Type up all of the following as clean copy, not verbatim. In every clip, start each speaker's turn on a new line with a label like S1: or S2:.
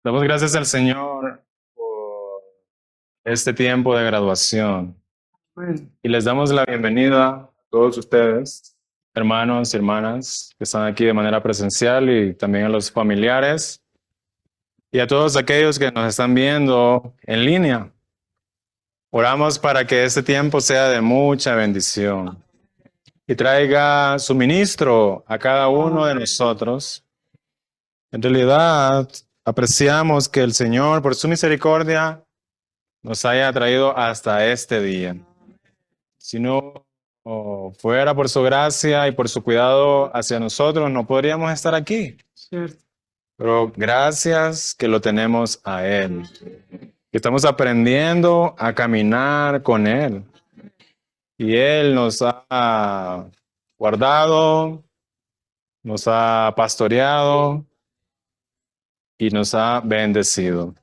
S1: Damos gracias al Señor por este tiempo de graduación y les damos la bienvenida a todos ustedes, hermanos y hermanas que están aquí de manera presencial y también a los familiares y a todos aquellos que nos están viendo en línea. Oramos para que este tiempo sea de mucha bendición y traiga suministro a cada uno de nosotros. En realidad, apreciamos que el Señor, por su misericordia, nos haya traído hasta este día. Si no fuera por su gracia y por su cuidado hacia nosotros, no podríamos estar aquí.
S2: Cierto.
S1: Pero gracias que lo tenemos a Él. Estamos aprendiendo a caminar con Él. Y Él nos ha guardado, nos ha pastoreado y nos ha bendecido.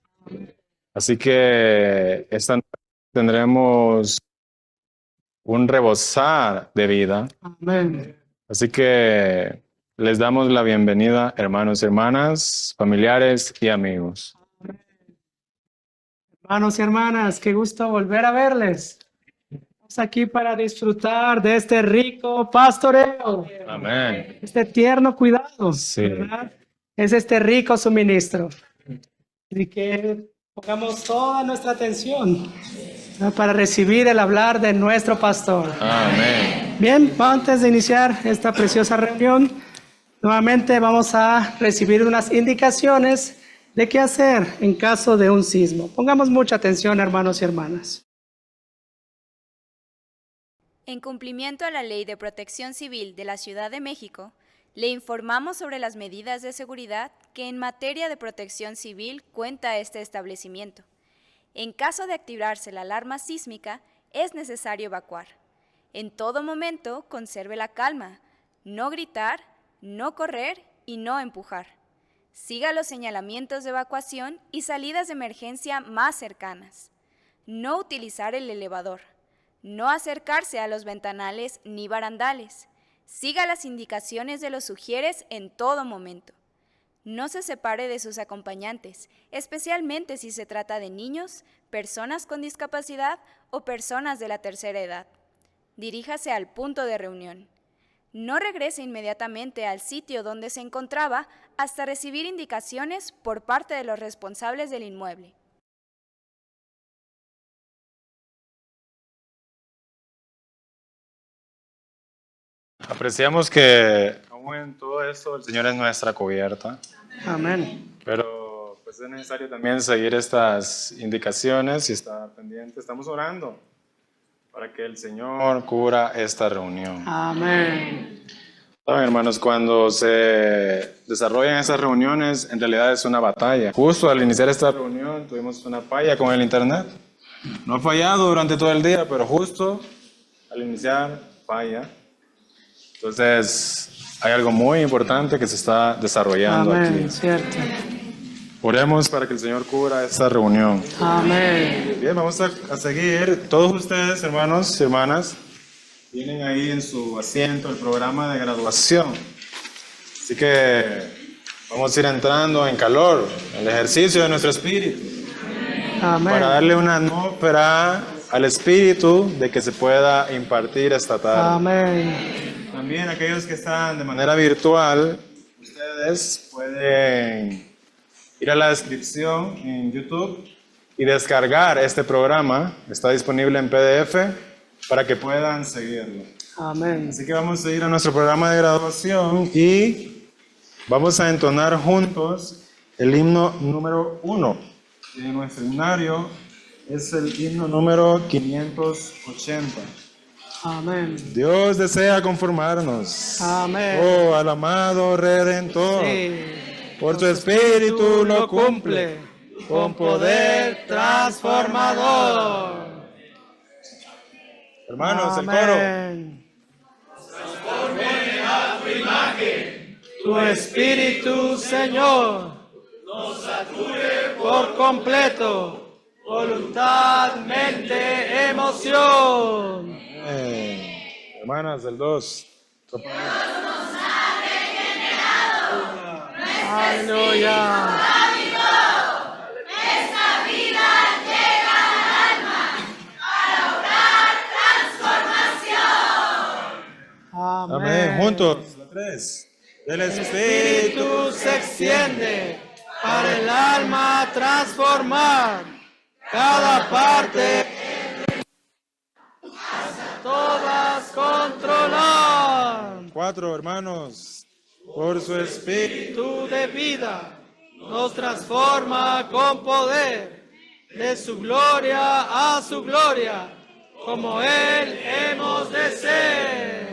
S1: Así que esta noche tendremos un rebosar de vida.
S2: Amén.
S1: Así que les damos la bienvenida, hermanos y hermanas, familiares y amigos.
S2: Hermanos y hermanas, qué gusto volver a verles. Estamos aquí para disfrutar de este rico pastoreo,
S1: Amén.
S2: este tierno cuidado,
S1: Sí.
S2: ¿verdad? Es este rico suministro. Así que pongamos toda nuestra atención, ¿verdad?, para recibir el hablar de nuestro pastor.
S1: Amén.
S2: Bien, antes de iniciar esta preciosa reunión, nuevamente vamos a recibir unas indicaciones de qué hacer en caso de un sismo. Pongamos mucha atención, hermanos y hermanas.
S3: En cumplimiento a la Ley de Protección Civil de la Ciudad de México, le informamos sobre las medidas de seguridad que en materia de protección civil cuenta este establecimiento. En caso de activarse la alarma sísmica, es necesario evacuar. En todo momento, conserve la calma, no gritar, no correr y no empujar. Siga los señalamientos de evacuación y salidas de emergencia más cercanas. No utilizar el elevador. No acercarse a los ventanales ni barandales. Siga las indicaciones de los ujieres en todo momento. No se separe de sus acompañantes, especialmente si se trata de niños, personas con discapacidad o personas de la tercera edad. Diríjase al punto de reunión. No regrese inmediatamente al sitio donde se encontraba hasta recibir indicaciones por parte de los responsables del inmueble.
S1: Apreciamos que aún en todo esto el Señor es nuestra cubierta,
S2: Amén.
S1: pero pues es necesario también seguir estas indicaciones y estar pendiente. Estamos orando para que el Señor cubra esta reunión.
S2: Amén.
S1: Saben, hermanos, cuando se desarrollan esas reuniones, en realidad es una batalla. Justo al iniciar esta reunión tuvimos una falla con el internet. No ha fallado durante todo el día, pero justo al iniciar falla. Entonces, hay algo muy importante que se está desarrollando
S2: Amén.
S1: aquí.
S2: Cierto.
S1: Oremos para que el Señor cubra esta reunión.
S2: Amén.
S1: Bien, vamos a seguir. Todos ustedes, hermanos y hermanas, tienen ahí en su asiento el programa de graduación. Así que vamos a ir entrando en calor, el ejercicio de nuestro espíritu,
S2: Amén.
S1: para darle una atmósfera al espíritu de que se pueda impartir esta tarde.
S2: Amén.
S1: También aquellos que están de manera virtual, ustedes pueden ir a la descripción en YouTube y descargar este programa. Está disponible en PDF para que puedan seguirlo.
S2: Amén.
S1: Así que vamos a ir a nuestro programa de graduación y vamos a entonar juntos el himno número 1 de nuestro himnario. Es el himno número 580.
S2: Amén.
S1: Dios desea conformarnos.
S2: Amén.
S1: Oh, al amado Redentor.
S2: Sí.
S1: Por tu espíritu lo cumple.
S2: Con poder transformador.
S1: Hermanos, el coro.
S2: Amén. Tu espíritu, Señor, nos sature por completo, voluntad, mente, emoción.
S1: Hermanas, el 2.
S2: Aleluya.
S1: Juntos, la 3. El
S2: Espíritu se extiende para el alma transformar cada parte, todas controlar.
S1: 4, hermanos. Por su espíritu.
S2: Espíritu de vida nos transforma con poder, de su gloria a su gloria, como Él hemos de ser.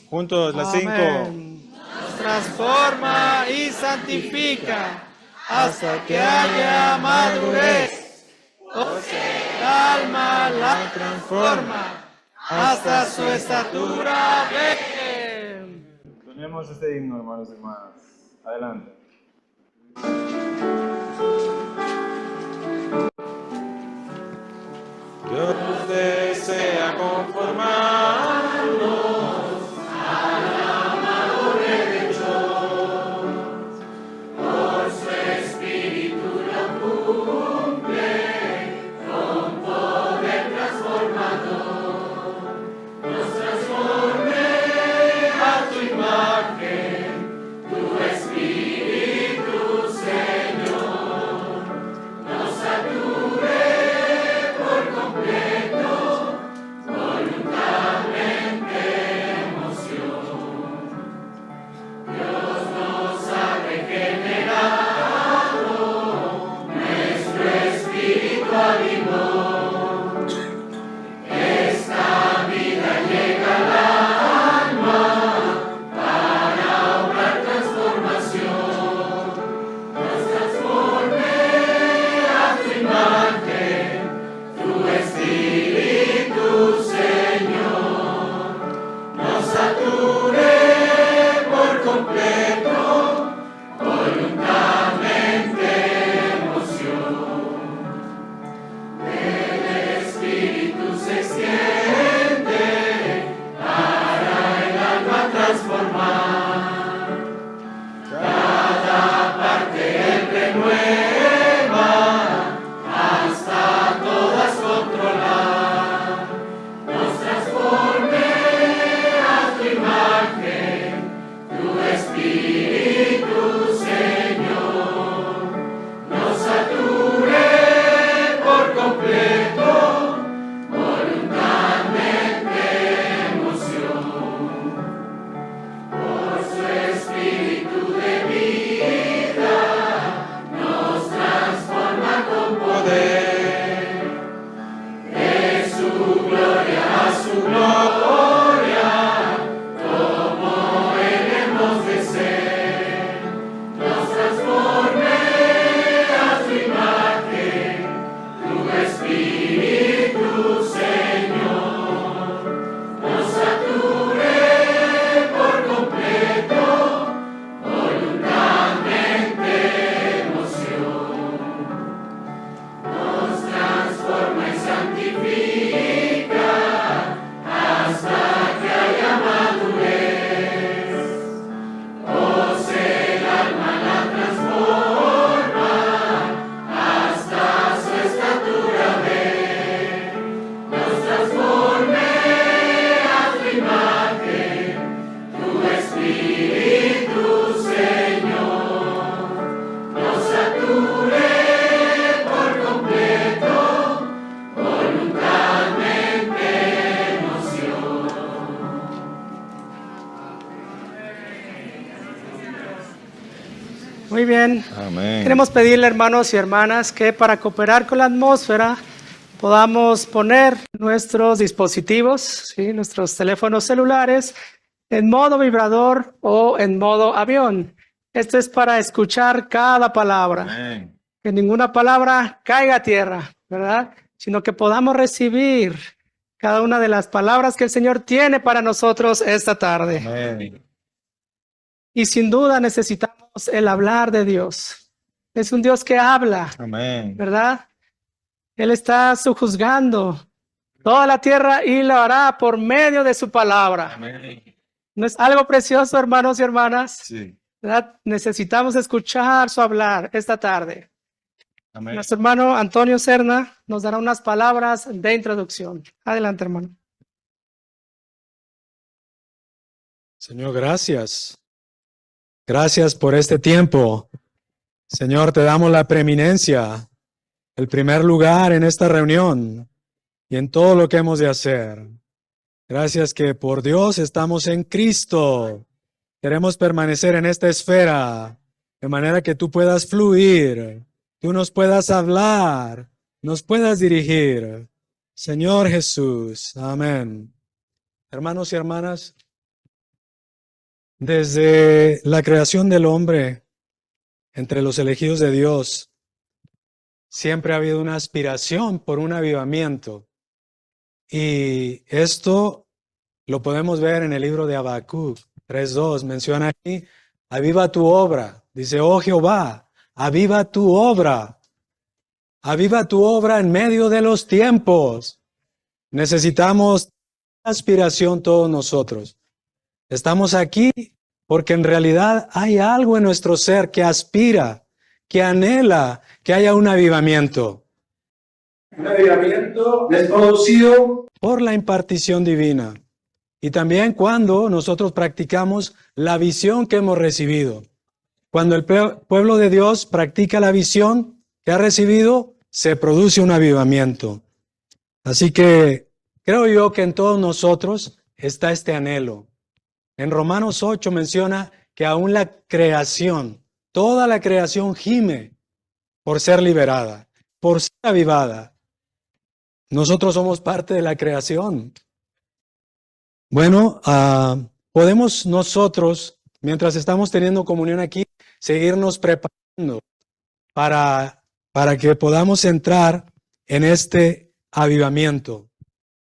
S1: Juntos, la 5.
S2: Amén. Nos transforma y santifica hasta que haya madurez. El alma la transforma hasta su estatura ve.
S1: Tenemos este himno, hermanos y hermanas. Adelante. Dios desea conformarnos a la madurez de Dios. Por su espíritu lo cumple con poder transformador. Nos transforme a tu imagen, tu espíritu, Señor. Nos sature por completo, voluntariamente emoción. Dios nos ha regenerado, nuestro espíritu avivó. Esta vida llega al alma para obrar transformación. Nos transforme a tu imagen, tu espíritu, Señor. Nos sature por completo, voluntariamente emoción. El espíritu se extiende para el alma transformar. Cada parte Él renueva hasta todas controlar. Nos transforme a tu imagen, tu espíritu, Señor. Nos sature por completo, voluntariamente emoción. Por su espíritu de vida nos transforma con poder. De su gloria a su gloria, como Él hemos de ser. Nos transforme a tu imagen, tu espíritu, Señor. Nos sature por completo, voluntariamente emoción. Nos transforma y santifica hasta que haya madurez. Pues el alma la transforma hasta su estatura ve. Nos transforme a tu imagen, tu espíritu, Señor. Nos sature por completo, voluntariamente emoción.
S2: Muy bien.
S1: Amén.
S2: Queremos pedirle, hermanos y hermanas, que para cooperar con la atmósfera podamos poner nuestros dispositivos, ¿sí? Nuestros teléfonos celulares en modo vibrador o en modo avión. Esto es para escuchar cada palabra.
S1: Amén.
S2: Que ninguna palabra caiga a tierra, ¿verdad? Sino que podamos recibir cada una de las palabras que el Señor tiene para nosotros esta tarde.
S1: Amén.
S2: Y sin duda necesitamos el hablar de Dios. Es un Dios que habla,
S1: Amén.
S2: ¿verdad? Él está sojuzgando toda la tierra y lo hará por medio de su palabra.
S1: Amén.
S2: ¿No es algo precioso, hermanos y hermanas?
S1: Sí.
S2: ¿Verdad? Necesitamos escuchar su hablar esta tarde.
S1: Amén.
S2: Nuestro hermano Antonio Serna nos dará unas palabras de introducción. Adelante, hermano.
S4: Señor, gracias. Gracias por este tiempo. Señor, te damos la preeminencia, el primer lugar en esta reunión y en todo lo que hemos de hacer. Gracias que por Dios estamos en Cristo. Queremos permanecer en esta esfera, de manera que tú puedas fluir, tú nos puedas hablar, nos puedas dirigir. Señor Jesús, amén. Hermanos y hermanas, desde la creación del hombre, entre los elegidos de Dios, siempre ha habido una aspiración por un avivamiento. Y esto lo podemos ver en el libro de Habacuc 3:2. Menciona aquí, aviva tu obra. Dice, oh Jehová, aviva tu obra. Aviva tu obra en medio de los tiempos. Necesitamos aspiración todos nosotros. Estamos aquí porque en realidad hay algo en nuestro ser que aspira, que anhela que haya un avivamiento. Un avivamiento es producido por la impartición divina. Y también cuando nosotros practicamos la visión que hemos recibido. Cuando el pueblo de Dios practica la visión que ha recibido, se produce un avivamiento. Así que creo yo que en todos nosotros está este anhelo. En Romanos 8 menciona que aún la creación, toda la creación gime por ser liberada, por ser avivada. Nosotros somos parte de la creación. Bueno, podemos nosotros, mientras estamos teniendo comunión aquí, seguirnos preparando para que podamos entrar en este avivamiento.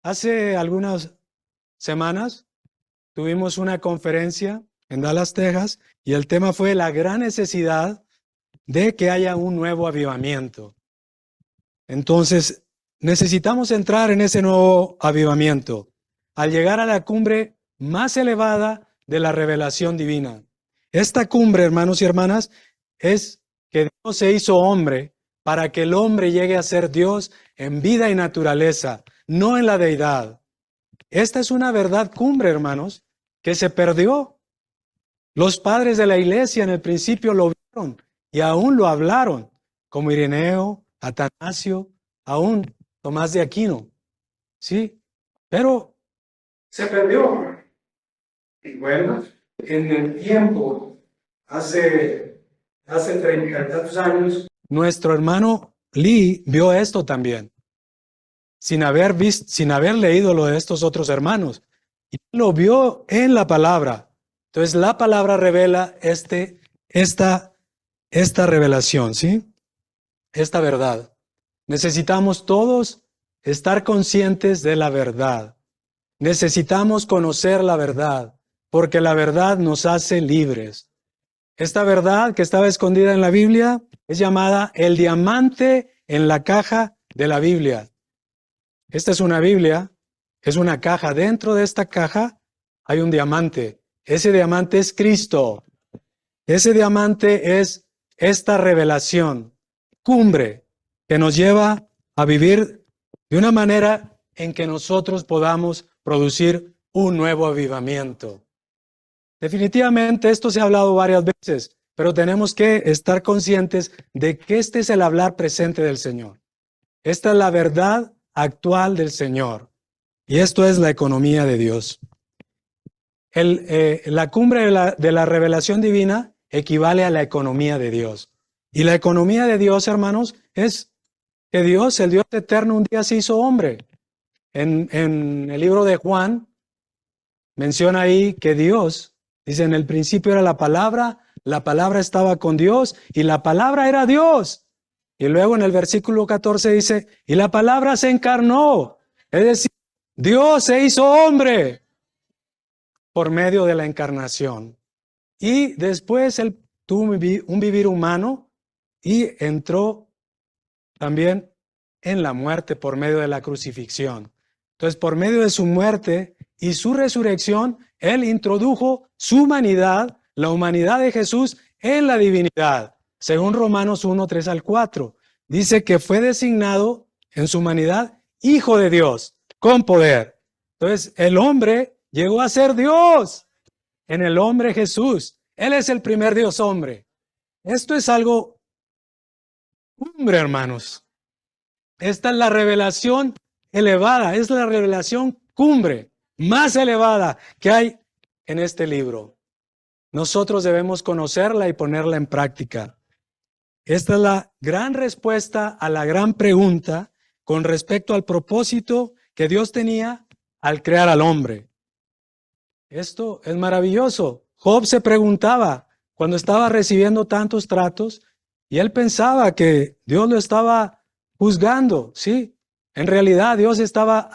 S4: Hace algunas semanas tuvimos una conferencia en Dallas, Texas, y el tema fue la gran necesidad de que haya un nuevo avivamiento. Entonces, necesitamos entrar en ese nuevo avivamiento al llegar a la cumbre más elevada de la revelación divina. Esta cumbre, hermanos y hermanas, es que Dios se hizo hombre para que el hombre llegue a ser Dios en vida y naturaleza, no en la deidad. Esta es una verdad cumbre, hermanos, que se perdió. Los padres de la iglesia en el principio lo vieron y aún lo hablaron, como Ireneo, Atanasio, aún Tomás de Aquino. ¿Sí? Pero se perdió. Y bueno, en el tiempo, hace 30 y tantos años, nuestro hermano Lee vio esto también, sin haber leído lo de estos otros hermanos. Y lo vio en la palabra. Entonces la palabra revela esta revelación, ¿sí? Esta verdad. Necesitamos todos estar conscientes de la verdad. Necesitamos conocer la verdad, porque la verdad nos hace libres. Esta verdad que estaba escondida en la Biblia es llamada el diamante en la caja de la Biblia. Esta es una Biblia, es una caja. Dentro de esta caja hay un diamante. Ese diamante es Cristo. Ese diamante es esta revelación, cumbre, que nos lleva a vivir de una manera en que nosotros podamos producir un nuevo avivamiento. Definitivamente esto se ha hablado varias veces, pero tenemos que estar conscientes de que este es el hablar presente del Señor. Esta es la verdad actual del Señor. Y esto es la economía de Dios. La cumbre de la revelación divina equivale a la economía de Dios. Y la economía de Dios, hermanos, es que Dios, el Dios eterno, un día se hizo hombre. En el libro de Juan, menciona ahí que Dios, dice, en el principio era la palabra estaba con Dios y la palabra era Dios. Y luego en el versículo 14 dice, y la palabra se encarnó. Es decir, Dios se hizo hombre por medio de la encarnación. Y después él tuvo un vivir humano y entró también en la muerte por medio de la crucifixión. Entonces, por medio de su muerte y su resurrección, él introdujo su humanidad, la humanidad de Jesús, en la divinidad. Según Romanos 1, 3 al 4, dice que fue designado en su humanidad Hijo de Dios, con poder. Entonces, el hombre llegó a ser Dios. en el hombre Jesús. Él es el primer Dios hombre. Esto es algo cumbre, hermanos. Esta es la revelación elevada, es la revelación cumbre, más elevada que hay en este libro. Nosotros debemos conocerla y ponerla en práctica. Esta es la gran respuesta a la gran pregunta con respecto al propósito que Dios tenía al crear al hombre. Esto es maravilloso. Job se preguntaba cuando estaba recibiendo tantos tratos y él pensaba que Dios lo estaba juzgando, ¿sí? En realidad Dios estaba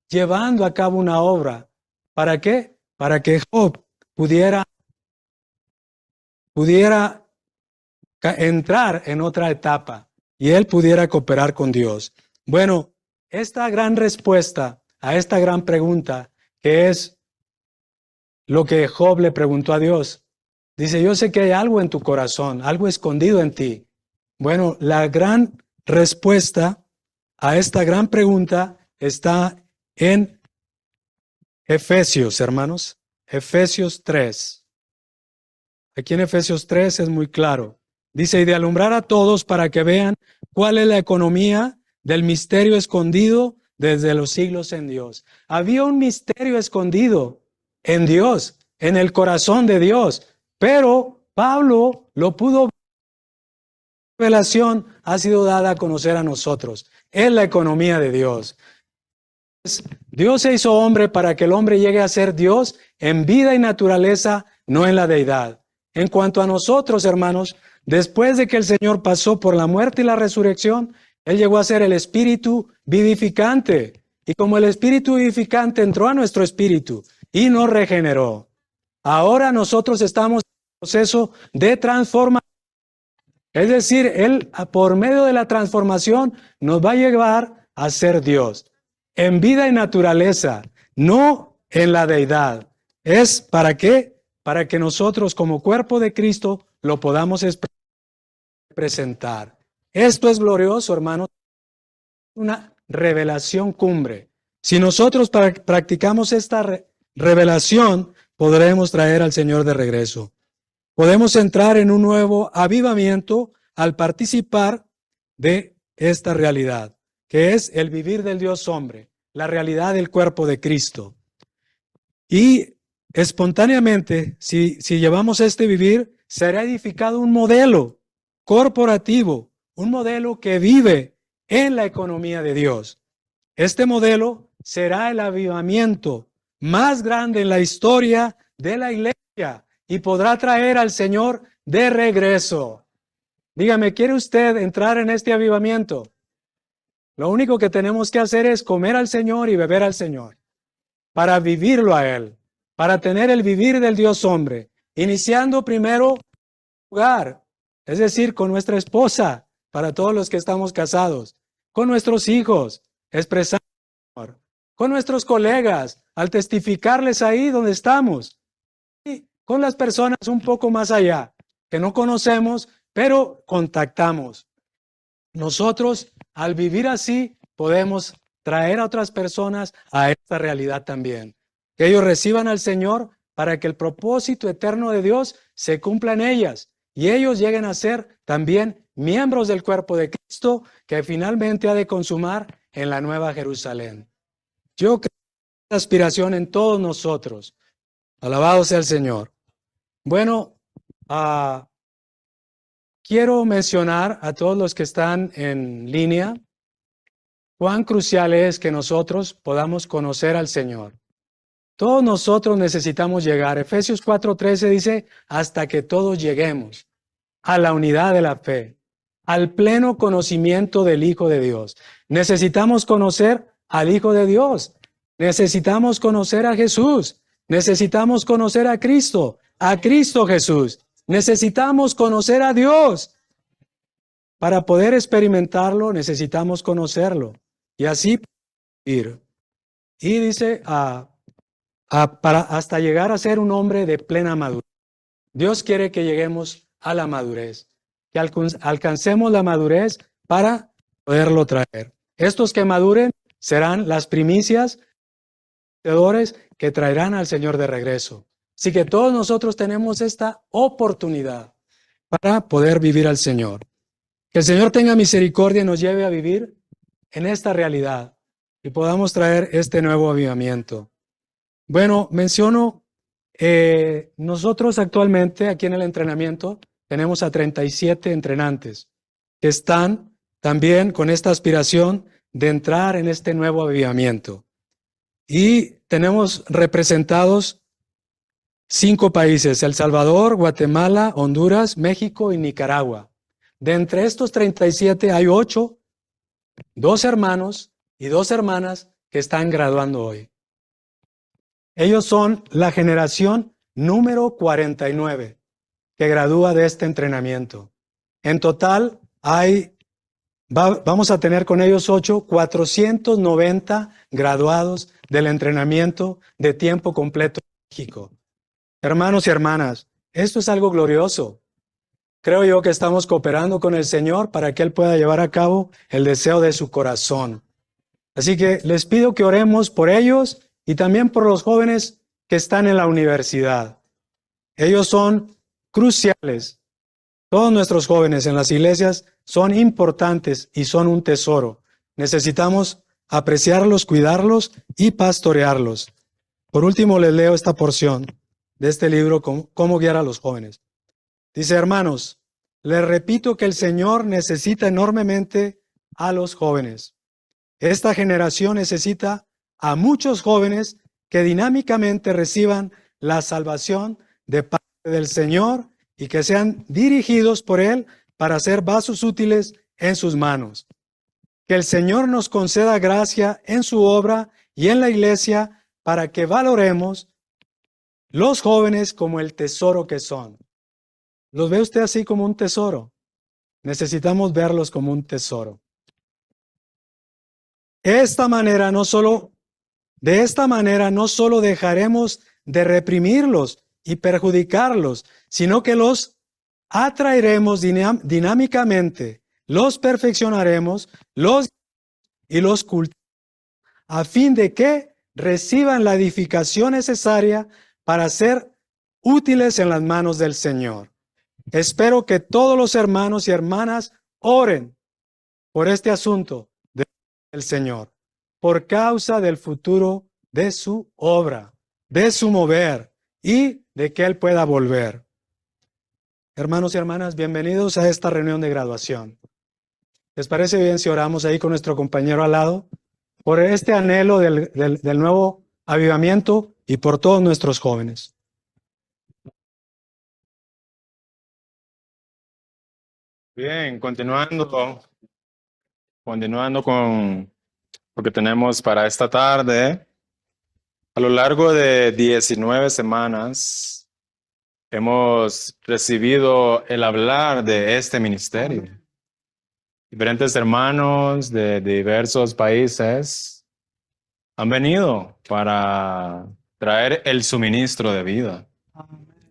S4: llevando a cabo una obra. ¿Para qué? Para que Job pudiera entrar en otra etapa y él pudiera cooperar con Dios. Bueno, esta gran respuesta a esta gran pregunta, que es lo que Job le preguntó a Dios, dice: yo sé que hay algo en tu corazón, algo escondido en ti. Bueno, la gran respuesta a esta gran pregunta está en Efesios, hermanos. Efesios 3. Aquí en Efesios 3 es muy claro. Dice: y de alumbrar a todos para que vean cuál es la economía del misterio escondido desde los siglos en Dios. Había un misterio escondido en Dios, en el corazón de Dios, pero Pablo lo pudo ver. La revelación ha sido dada a conocer a nosotros. Es la economía de Dios. Dios se hizo hombre para que el hombre llegue a ser Dios en vida y naturaleza, no en la deidad. En cuanto a nosotros, hermanos, después de que el Señor pasó por la muerte y la resurrección, Él llegó a ser el Espíritu vivificante. Y como el Espíritu vivificante entró a nuestro espíritu y nos regeneró, ahora nosotros estamos en el proceso de transformación. Es decir, Él, por medio de la transformación, nos va a llevar a ser Dios en vida y naturaleza, no en la deidad. ¿Es para qué? Para que nosotros como cuerpo de Cristo lo podamos presentar. Esto es glorioso, hermanos. Una revelación cumbre. Si nosotros practicamos esta revelación, podremos traer al Señor de regreso. Podemos entrar en un nuevo avivamiento al participar de esta realidad, que es el vivir del Dios hombre, la realidad del cuerpo de Cristo. Y espontáneamente, si llevamos este vivir, será edificado un modelo corporativo, un modelo que vive en la economía de Dios. Este modelo será el avivamiento más grande en la historia de la iglesia y podrá traer al Señor de regreso. Dígame, ¿quiere usted entrar en este avivamiento? Lo único que tenemos que hacer es comer al Señor y beber al Señor, para vivirlo a Él, para tener el vivir del Dios hombre, iniciando primero hogar, es decir, con nuestra esposa, para todos los que estamos casados, con nuestros hijos, expresar amor, con nuestros colegas, al testificarles ahí donde estamos, y con las personas un poco más allá, que no conocemos, pero contactamos. Nosotros, al vivir así, podemos traer a otras personas a esta realidad también. Que ellos reciban al Señor para que el propósito eterno de Dios se cumpla en ellas y ellos lleguen a ser también miembros del cuerpo de Cristo que finalmente ha de consumar en la Nueva Jerusalén. Yo creo que es aspiración en todos nosotros. Alabado sea el Señor. Bueno, quiero mencionar a todos los que están en línea cuán crucial es que nosotros podamos conocer al Señor. Todos nosotros necesitamos llegar. Efesios 4:13 dice, hasta que todos lleguemos a la unidad de la fe, al pleno conocimiento del Hijo de Dios. Necesitamos conocer al Hijo de Dios. Necesitamos conocer a Jesús. Necesitamos conocer a Cristo Jesús. Necesitamos conocer a Dios. Para poder experimentarlo, necesitamos conocerlo. Y así ir. Y dice, hasta llegar a ser un hombre de plena madurez. Dios quiere que lleguemos a la madurez, que alcancemos la madurez para poderlo traer. Estos que maduren serán las primicias vencedores que traerán al Señor de regreso. Así que todos nosotros tenemos esta oportunidad para poder vivir al Señor. Que el Señor tenga misericordia y nos lleve a vivir en esta realidad y podamos traer este nuevo avivamiento. Bueno, menciono, nosotros actualmente aquí en el entrenamiento tenemos a 37 entrenantes que están también con esta aspiración de entrar en este nuevo avivamiento. Y tenemos representados 5 países: El Salvador, Guatemala, Honduras, México y Nicaragua. De entre estos 37 hay 8, 2 hermanos y 2 hermanas que están graduando hoy. Ellos son la generación número 49 que gradúa de este entrenamiento. En total vamos a tener con ellos 490 graduados del entrenamiento de tiempo completo en México. Hermanos y hermanas, esto es algo glorioso. Creo yo que estamos cooperando con el Señor para que Él pueda llevar a cabo el deseo de su corazón. Así que les pido que oremos por ellos y también por los jóvenes que están en la universidad. Ellos son cruciales. Todos nuestros jóvenes en las iglesias son importantes y son un tesoro. Necesitamos apreciarlos, cuidarlos y pastorearlos. Por último, les leo esta porción de este libro, Cómo guiar a los jóvenes. Dice: hermanos, les repito que el Señor necesita enormemente a los jóvenes. Esta generación necesita a muchos jóvenes que dinámicamente reciban la salvación de parte del Señor y que sean dirigidos por Él para ser vasos útiles en sus manos. Que el Señor nos conceda gracia en su obra y en la iglesia para que valoremos los jóvenes como el tesoro que son. ¿Los ve usted así como un tesoro? Necesitamos verlos como un tesoro. De esta manera no solo dejaremos de reprimirlos y perjudicarlos, sino que los atraeremos dinámicamente, los perfeccionaremos, los cultivaremos, a fin de que reciban la edificación necesaria para ser útiles en las manos del Señor. Espero que todos los hermanos y hermanas oren por este asunto del Señor, por causa del futuro de su obra, de su mover y de que Él pueda volver. Hermanos y hermanas, bienvenidos a esta reunión de graduación. ¿Les parece bien si oramos ahí con nuestro compañero al lado por este anhelo del nuevo avivamiento y por todos nuestros jóvenes?
S1: Bien, continuando con lo que tenemos para esta tarde. A lo largo de 19 semanas hemos recibido el hablar de este ministerio. Diferentes hermanos de diversos países han venido para traer el suministro de vida.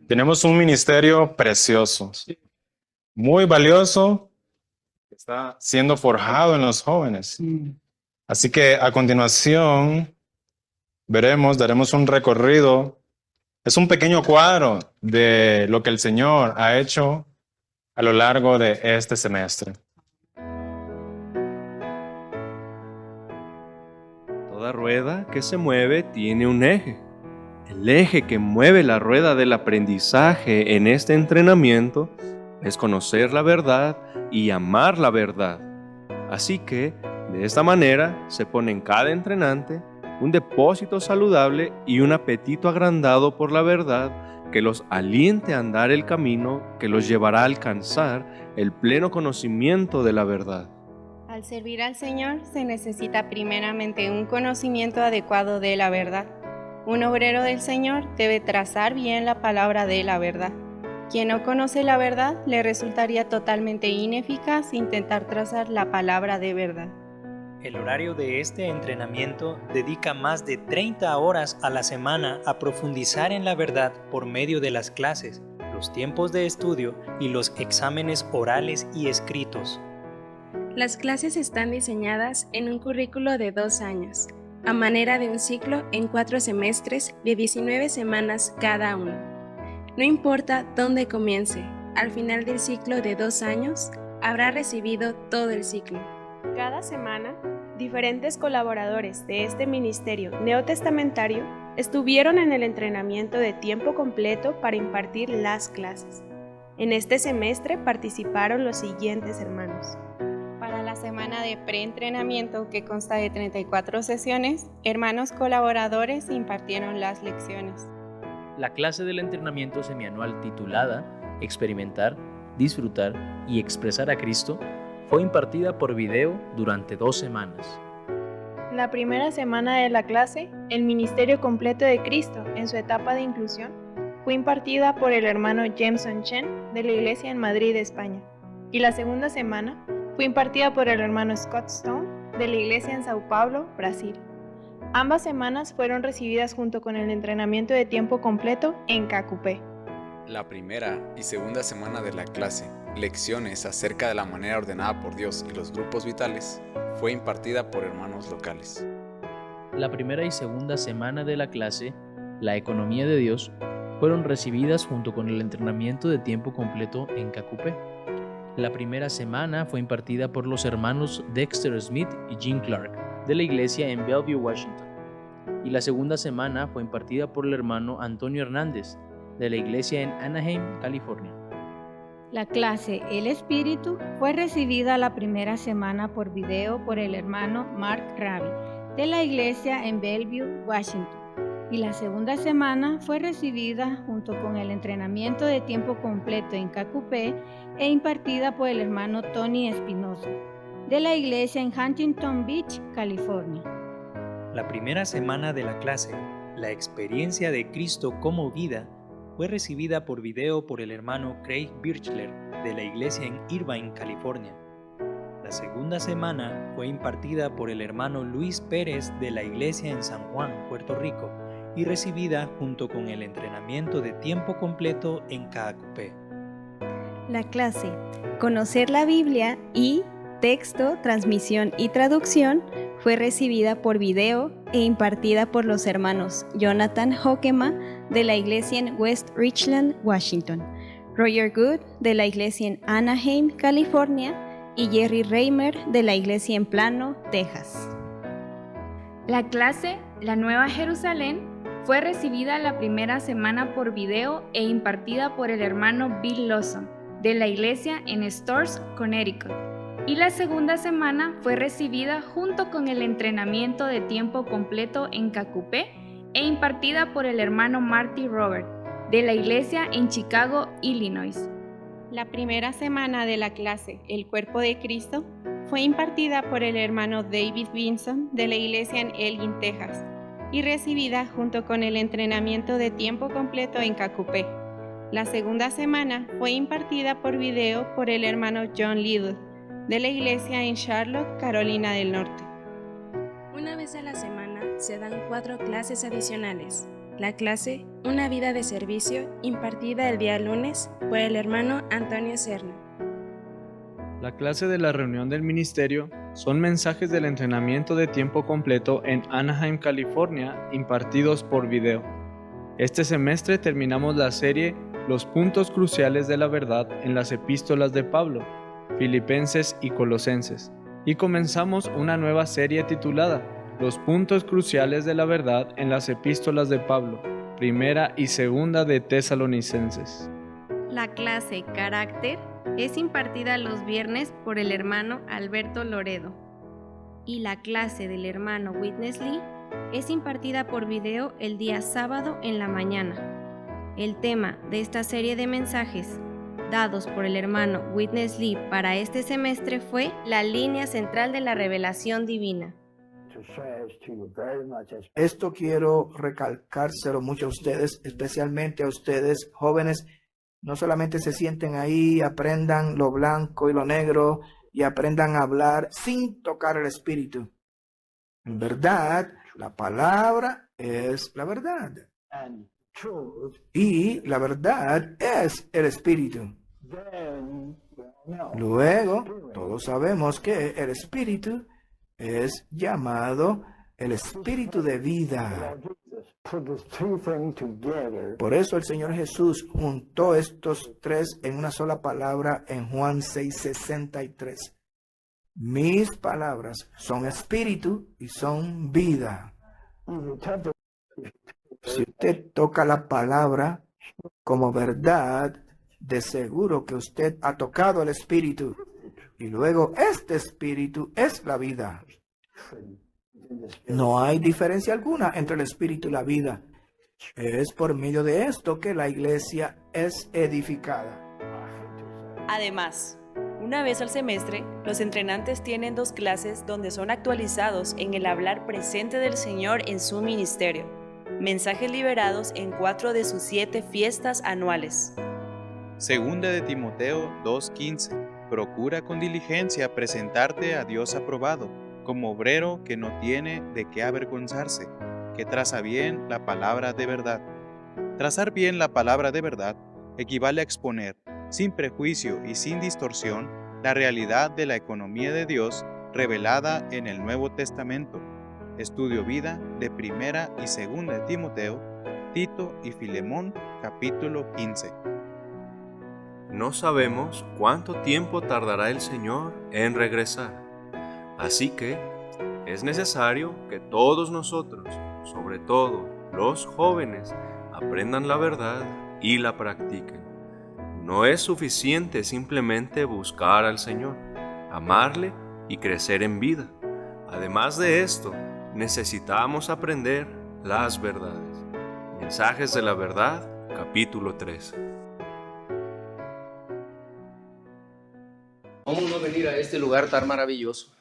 S1: Tenemos un ministerio precioso, muy valioso, que está siendo forjado en los jóvenes. Así que a continuación daremos un recorrido. Es un pequeño cuadro de lo que el Señor ha hecho a lo largo de este semestre.
S5: Toda rueda que se mueve tiene un eje. El eje que mueve la rueda del aprendizaje en este entrenamiento es conocer la verdad y amar la verdad. Así que, de esta manera, se pone en cada entrenante un depósito saludable y un apetito agrandado por la verdad que los aliente a andar el camino que los llevará a alcanzar el pleno conocimiento de la verdad.
S6: Al servir al Señor se necesita primeramente un conocimiento adecuado de la verdad. Un obrero del Señor debe trazar bien la palabra de la verdad. Quien no conoce la verdad le resultaría totalmente ineficaz intentar trazar la palabra de verdad.
S7: El horario de este entrenamiento dedica más de 30 horas a la semana a profundizar en la verdad por medio de las clases, los tiempos de estudio y los exámenes orales y escritos.
S8: Las clases están diseñadas en un currículo de 2 años. a manera de un ciclo en 4 semestres de 19 semanas cada uno. No importa dónde comience, al final del ciclo de 2 años, habrá recibido todo el ciclo. Cada semana, diferentes colaboradores de este ministerio neotestamentario estuvieron en el entrenamiento de tiempo completo para impartir las clases. En este semestre participaron los siguientes hermanos.
S6: Para la semana de preentrenamiento, que consta de 34 sesiones, hermanos colaboradores impartieron las lecciones.
S9: La clase del entrenamiento semianual titulada Experimentar, Disfrutar y Expresar a Cristo fue impartida por video durante 2 semanas.
S10: La primera semana de la clase, el Ministerio Completo de Cristo en su etapa de inclusión, fue impartida por el hermano Jameson Chen de la Iglesia en Madrid, España. Y la segunda semana fue impartida por el hermano Scott Stone de la Iglesia en Sao Paulo, Brasil. Ambas semanas fueron recibidas junto con el entrenamiento de tiempo completo en Cacupé.
S11: La primera y segunda semana de la clase, lecciones acerca de la manera ordenada por Dios y los grupos vitales, fue impartida por hermanos locales.
S9: La primera y segunda semana de la clase, La economía de Dios, fueron recibidas junto con el entrenamiento de tiempo completo en Cacupé. La primera semana fue impartida por los hermanos Dexter Smith y Jim Clark, de la iglesia en Bellevue, Washington. Y la segunda semana fue impartida por el hermano Antonio Hernández, de la iglesia en Anaheim, California.
S12: La clase El Espíritu fue recibida la primera semana por video por el hermano Mark Rabi, de la iglesia en Bellevue, Washington. Y la segunda semana fue recibida junto con el entrenamiento de tiempo completo en Cacupé e impartida por el hermano Tony Espinosa, de la iglesia en Huntington Beach, California.
S7: La primera semana de la clase, La experiencia de Cristo como vida, fue recibida por video por el hermano Craig Birchler, de la iglesia en Irvine, California. La segunda semana fue impartida por el hermano Luis Pérez, de la iglesia en San Juan, Puerto Rico, y recibida junto con el entrenamiento de tiempo completo en Cacupé.
S8: La clase Conocer la Biblia y Texto, Transmisión y Traducción fue recibida por video e impartida por los hermanos Jonathan Hockema, de la iglesia en West Richland, Washington, Roger Good, de la iglesia en Anaheim, California, y Jerry Reimer, de la iglesia en Plano, Texas.
S13: La clase La Nueva Jerusalén fue recibida la primera semana por video e impartida por el hermano Bill Lawson, de la iglesia en Storrs, Connecticut. Y la segunda semana fue recibida junto con el entrenamiento de tiempo completo en Cacupé e impartida por el hermano Marty Robert, de la iglesia en Chicago, Illinois.
S6: La primera semana de la clase El Cuerpo de Cristo fue impartida por el hermano David Vinson, de la iglesia en Elgin, Texas, y recibida junto con el entrenamiento de tiempo completo en Cacupé. La segunda semana fue impartida por video por el hermano John Little, de la iglesia en Charlotte, Carolina del Norte.
S8: Una vez a la semana se dan 4 clases adicionales. La clase Una vida de servicio, impartida el día lunes por el hermano Antonio Serna.
S14: La clase de la reunión del ministerio son mensajes del entrenamiento de tiempo completo en Anaheim, California, impartidos por video. Este semestre terminamos la serie Los puntos cruciales de la verdad en las epístolas de Pablo, Filipenses y Colosenses, y comenzamos una nueva serie titulada Los puntos cruciales de la verdad en las epístolas de Pablo, primera y segunda de Tesalonicenses.
S6: La clase Carácter es impartida los viernes por el hermano Alberto Loredo, y la clase del hermano Witness Lee es impartida por video el día sábado en la mañana. El tema de esta serie de mensajes dados por el hermano Witness Lee para este semestre fue la línea central de la revelación divina.
S15: Esto quiero recalcárselo mucho a ustedes, especialmente a ustedes jóvenes. No solamente se sienten ahí, aprendan lo blanco y lo negro y aprendan a hablar sin tocar el espíritu. En verdad, la palabra es la verdad. Y la verdad es el espíritu. Luego, todos sabemos que el espíritu es llamado el espíritu de vida. Por eso el Señor Jesús juntó estos tres en una sola palabra en Juan 6:63. Mis palabras son espíritu y son vida. Si usted toca la palabra como verdad, de seguro que usted ha tocado el espíritu. Y luego este espíritu es la vida. No hay diferencia alguna entre el espíritu y la vida. Es por medio de esto que la iglesia es edificada.
S16: Además, una vez al semestre, los entrenantes tienen 2 clases donde son actualizados en el hablar presente del Señor en su ministerio. Mensajes liberados en 4 de sus 7 fiestas anuales.
S17: Segunda de Timoteo 2:15. Procura con diligencia presentarte a Dios aprobado, como obrero que no tiene de qué avergonzarse, que traza bien la palabra de verdad. Trazar bien la palabra de verdad equivale a exponer, sin prejuicio y sin distorsión, la realidad de la economía de Dios revelada en el Nuevo Testamento. Estudio vida de Primera y Segunda de Timoteo, Tito y Filemón, capítulo 15.
S5: No sabemos cuánto tiempo tardará el Señor en regresar. Así que es necesario que todos nosotros, sobre todo los jóvenes, aprendan la verdad y la practiquen. No es suficiente simplemente buscar al Señor, amarle y crecer en vida. Además de esto, necesitamos aprender las verdades. Mensajes de la Verdad, capítulo 3.
S18: ¿Cómo no venir a este lugar tan maravilloso?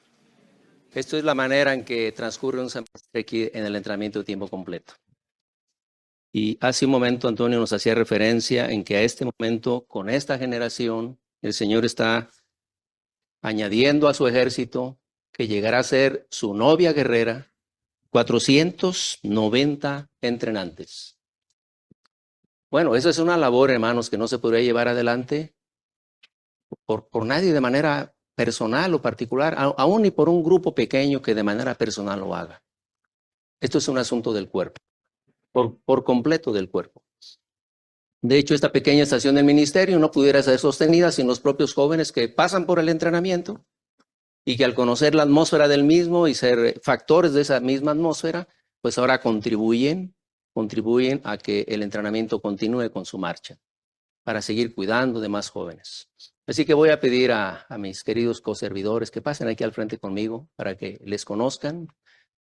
S18: Esto es la manera en que transcurre un semestre aquí en el entrenamiento de tiempo completo. Y hace un momento Antonio nos hacía referencia en que a este momento, con esta generación, el Señor está añadiendo a su ejército, que llegará a ser su novia guerrera, 490 entrenantes. Bueno, esa es una labor, hermanos, que no se podría llevar adelante por nadie de manera personal o particular, aún ni por un grupo pequeño que de manera personal lo haga. Esto es un asunto del cuerpo, por completo del cuerpo. De hecho, esta pequeña estación del ministerio no pudiera ser sostenida sin los propios jóvenes que pasan por el entrenamiento y que al conocer la atmósfera del mismo y ser factores de esa misma atmósfera, pues ahora contribuyen a que el entrenamiento continúe con su marcha para seguir cuidando de más jóvenes. Así que voy a pedir a mis queridos coservidores que pasen aquí al frente conmigo para que les conozcan,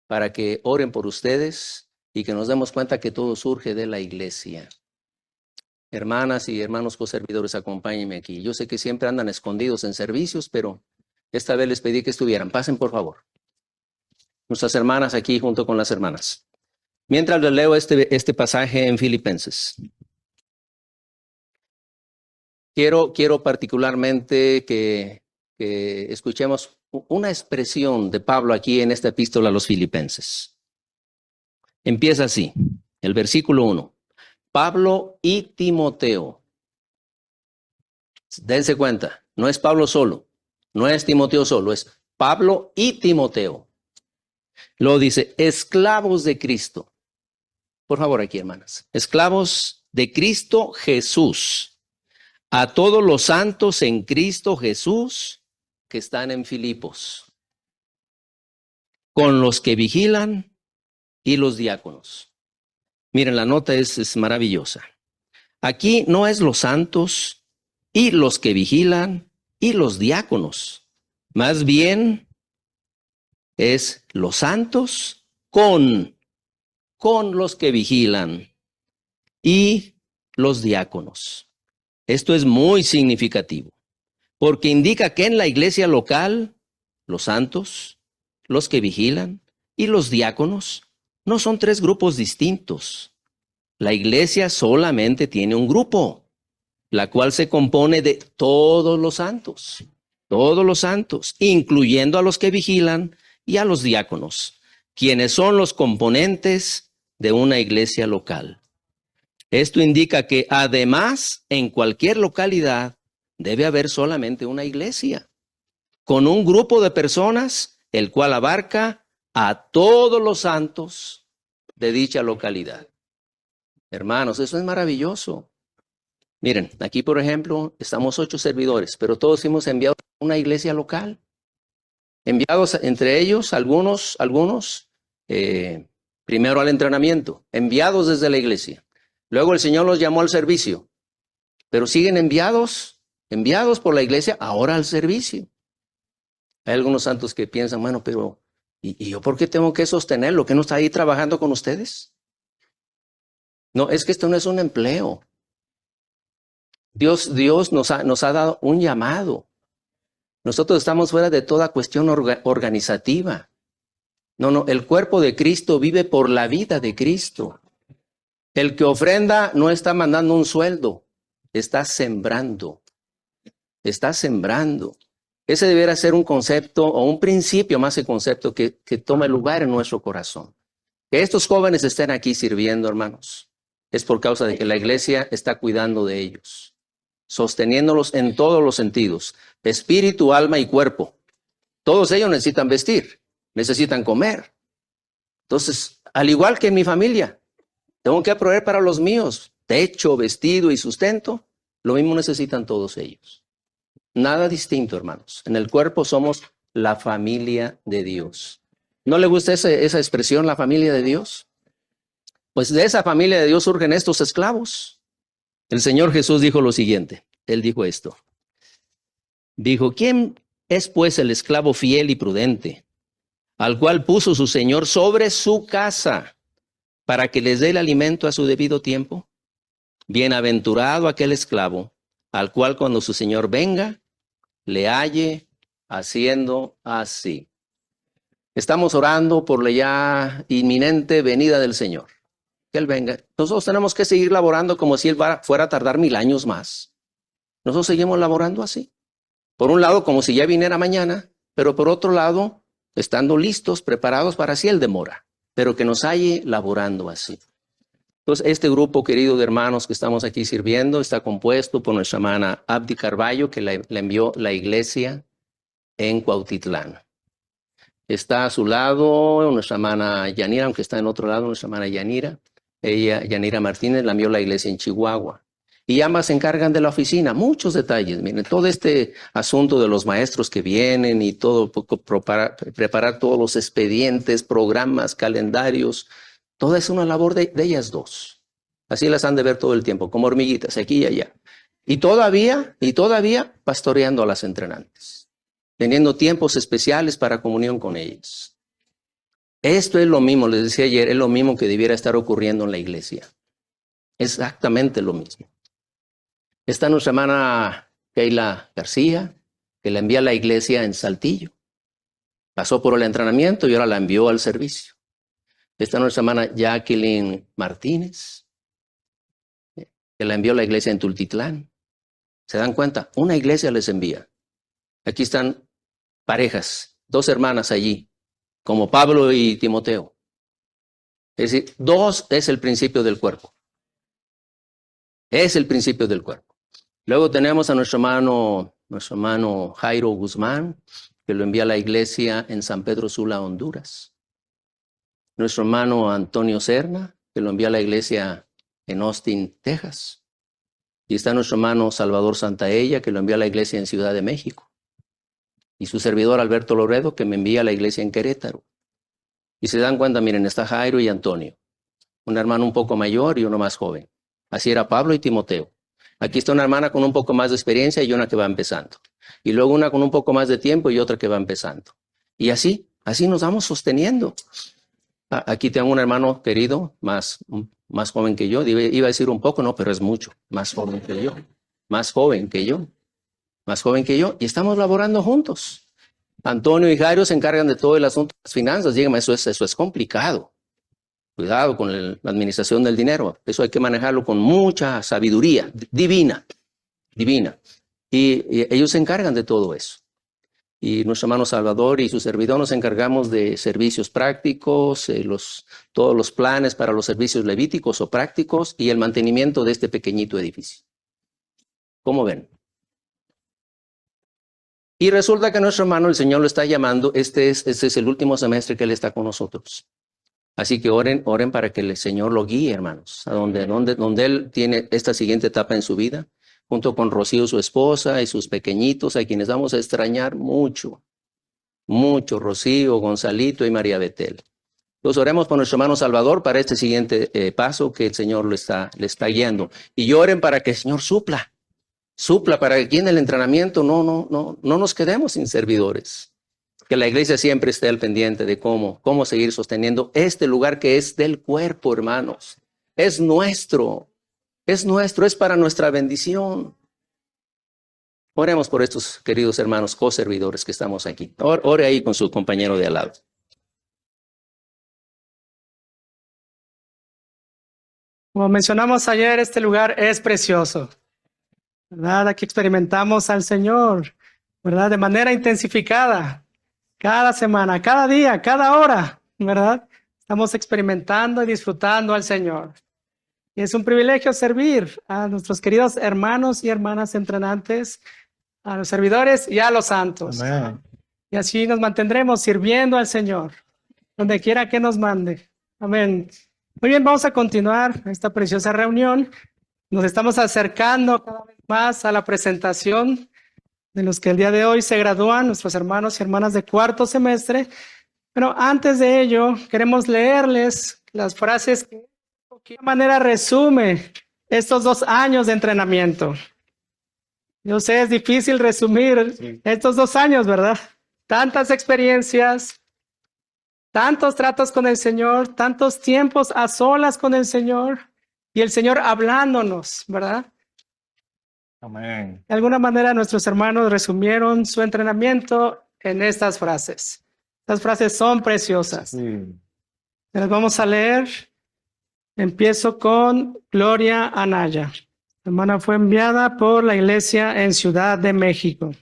S18: para que oren por ustedes y que nos demos cuenta que todo surge de la iglesia. Hermanas y hermanos coservidores, acompáñenme aquí. Yo sé que siempre andan escondidos en servicios, pero esta vez les pedí que estuvieran. Pasen, por favor. Nuestras hermanas aquí junto con las hermanas. Mientras les leo este pasaje en Filipenses. Quiero particularmente que escuchemos una expresión de Pablo aquí en esta epístola a los Filipenses. Empieza así, el versículo 1. Pablo y Timoteo. Dense cuenta, no es Pablo solo, no es Timoteo solo, es Pablo y Timoteo. Luego dice, esclavos de Cristo. Por favor, aquí, hermanas. Esclavos de Cristo Jesús. A todos los santos en Cristo Jesús que están en Filipos, con los que vigilan y los diáconos. Miren, la nota es maravillosa. Aquí no es los santos y los que vigilan y los diáconos. Más bien es los santos con los que vigilan y los diáconos. Esto es muy significativo, porque indica que en la iglesia local, los santos, los que vigilan y los diáconos no son 3 grupos distintos. La iglesia solamente tiene un grupo, la cual se compone de todos los santos, incluyendo a los que vigilan y a los diáconos, quienes son los componentes de una iglesia local. Esto indica que además en cualquier localidad debe haber solamente una iglesia, con un grupo de personas, el cual abarca a todos los santos de dicha localidad. Hermanos, eso es maravilloso. Miren, aquí por ejemplo, estamos 8 servidores, pero todos fuimos enviados a una iglesia local. Enviados entre ellos, algunos primero al entrenamiento, enviados desde la iglesia. Luego el Señor los llamó al servicio, pero siguen enviados por la iglesia ahora al servicio. Hay algunos santos que piensan, bueno, pero ¿y yo por qué tengo que sostenerlo? ¿Que no está ahí trabajando con ustedes? No, es que esto no es un empleo. Dios nos ha dado un llamado. Nosotros estamos fuera de toda cuestión organizativa. No, el cuerpo de Cristo vive por la vida de Cristo. El que ofrenda no está mandando un sueldo, está sembrando. Está sembrando. Ese debería ser un concepto o un principio más que concepto que tome lugar en nuestro corazón. Que estos jóvenes estén aquí sirviendo, hermanos, es por causa de que la iglesia está cuidando de ellos, sosteniéndolos en todos los sentidos, espíritu, alma y cuerpo. Todos ellos necesitan vestir, necesitan comer. Entonces, al igual que en mi familia, tengo que proveer para los míos techo, vestido y sustento. Lo mismo necesitan todos ellos. Nada distinto, hermanos. En el cuerpo somos la familia de Dios. ¿No le gusta esa expresión, la familia de Dios? Pues de esa familia de Dios surgen estos esclavos. El Señor Jesús dijo lo siguiente. Él dijo esto. Dijo, ¿quién es pues el esclavo fiel y prudente, al cual puso su Señor sobre su casa para que les dé el alimento a su debido tiempo? Bienaventurado aquel esclavo, al cual cuando su Señor venga, le halle haciendo así. Estamos orando por la ya inminente venida del Señor. Que Él venga. Nosotros tenemos que seguir laborando como si Él fuera a tardar 1000 años más. Nosotros seguimos laborando así. Por un lado, como si ya viniera mañana, pero por otro lado, estando listos, preparados para si Él demora, pero que nos halle laborando así. Entonces, este grupo querido de hermanos que estamos aquí sirviendo está compuesto por nuestra hermana Abdi Carballo, que la envió la iglesia en Cuautitlán. Está a su lado nuestra hermana Yanira, aunque está en otro lado, nuestra hermana Yanira. Ella, Yanira Martínez, la envió la iglesia en Chihuahua. Y ambas se encargan de la oficina. Muchos detalles. Miren, todo este asunto de los maestros que vienen y todo, preparar todos los expedientes, programas, calendarios. Toda es una labor de ellas dos. Así las han de ver todo el tiempo, como hormiguitas, aquí y allá. Y todavía pastoreando a las entrenantes, teniendo tiempos especiales para comunión con ellas. Esto es lo mismo, les decía ayer, es lo mismo que debiera estar ocurriendo en la iglesia. Exactamente lo mismo. Está nuestra hermana Keila García, que la envía a la iglesia en Saltillo. Pasó por el entrenamiento y ahora la envió al servicio. Está nuestra hermana Jacqueline Martínez, que la envió a la iglesia en Tultitlán. ¿Se dan cuenta? Una iglesia les envía. Aquí están parejas, 2 hermanas allí, como Pablo y Timoteo. Es decir, 2 es el principio del cuerpo. Es el principio del cuerpo. Luego tenemos a nuestro hermano Jairo Guzmán, que lo envía a la iglesia en San Pedro Sula, Honduras. Nuestro hermano Antonio Serna, que lo envía a la iglesia en Austin, Texas. Y está nuestro hermano Salvador Santaella, que lo envía a la iglesia en Ciudad de México. Y su servidor Alberto Loredo, que me envía a la iglesia en Querétaro. Y se dan cuenta, miren, está Jairo y Antonio. Un hermano un poco mayor y uno más joven. Así era Pablo y Timoteo. Aquí está una hermana con un poco más de experiencia y una que va empezando. Y luego una con un poco más de tiempo y otra que va empezando. Y así nos vamos sosteniendo. Aquí tengo un hermano querido, más joven que yo. Iba a decir un poco, no, pero es mucho. Más joven que yo. Más joven que yo. Más joven que yo. Y estamos laborando juntos. Antonio y Jairo se encargan de todo el asunto de las finanzas. Dígame, eso es complicado. Cuidado con la administración del dinero. Eso hay que manejarlo con mucha sabiduría divina. Y ellos se encargan de todo eso. Y nuestro hermano Salvador y su servidor nos encargamos de servicios prácticos, todos los planes para los servicios levíticos o prácticos y el mantenimiento de este pequeñito edificio. ¿Cómo ven? Y resulta que nuestro hermano, el Señor lo está llamando, este es el último semestre que Él está con nosotros. Así que oren para que el Señor lo guíe, hermanos, a donde Él tiene esta siguiente etapa en su vida, junto con Rocío, su esposa, y sus pequeñitos, a quienes vamos a extrañar mucho, mucho, Rocío, Gonzalito y María Betel. Entonces oremos por nuestro hermano Salvador para este siguiente paso que el Señor le está guiando. Y oren para que el Señor supla para que aquí en el entrenamiento no nos quedemos sin servidores. Que la iglesia siempre esté al pendiente de cómo seguir sosteniendo este lugar que es del cuerpo, hermanos. Es nuestro, es para nuestra bendición. Oremos por estos queridos hermanos co-servidores que estamos aquí. Ore ahí con su compañero de al lado.
S2: Como mencionamos ayer, este lugar es precioso, ¿verdad? Aquí experimentamos al Señor, ¿verdad? De manera intensificada, cada semana, cada día, cada hora, ¿verdad? Estamos experimentando y disfrutando al Señor. Y es un privilegio servir a nuestros queridos hermanos y hermanas entrenantes, a los servidores y a los santos.
S1: Amén.
S2: Y así nos mantendremos sirviendo al Señor, donde quiera que nos mande. Amén. Muy bien, vamos a continuar esta preciosa reunión. Nos estamos acercando cada vez más a la presentación de los que el día de hoy se gradúan, nuestros hermanos y hermanas de cuarto semestre. Pero antes de ello, queremos leerles las frases que de qué manera resume estos 2 años de entrenamiento. Yo sé, es difícil resumir estos 2 años, ¿verdad? Tantas experiencias, tantos tratos con el Señor, tantos tiempos a solas con el Señor y el Señor hablándonos, ¿verdad?
S1: Amén.
S2: De alguna manera nuestros hermanos resumieron su entrenamiento en estas frases. Estas frases son preciosas.
S1: Sí.
S2: Las vamos a leer. Empiezo con Gloria Anaya. La hermana fue enviada por la iglesia en Ciudad de México.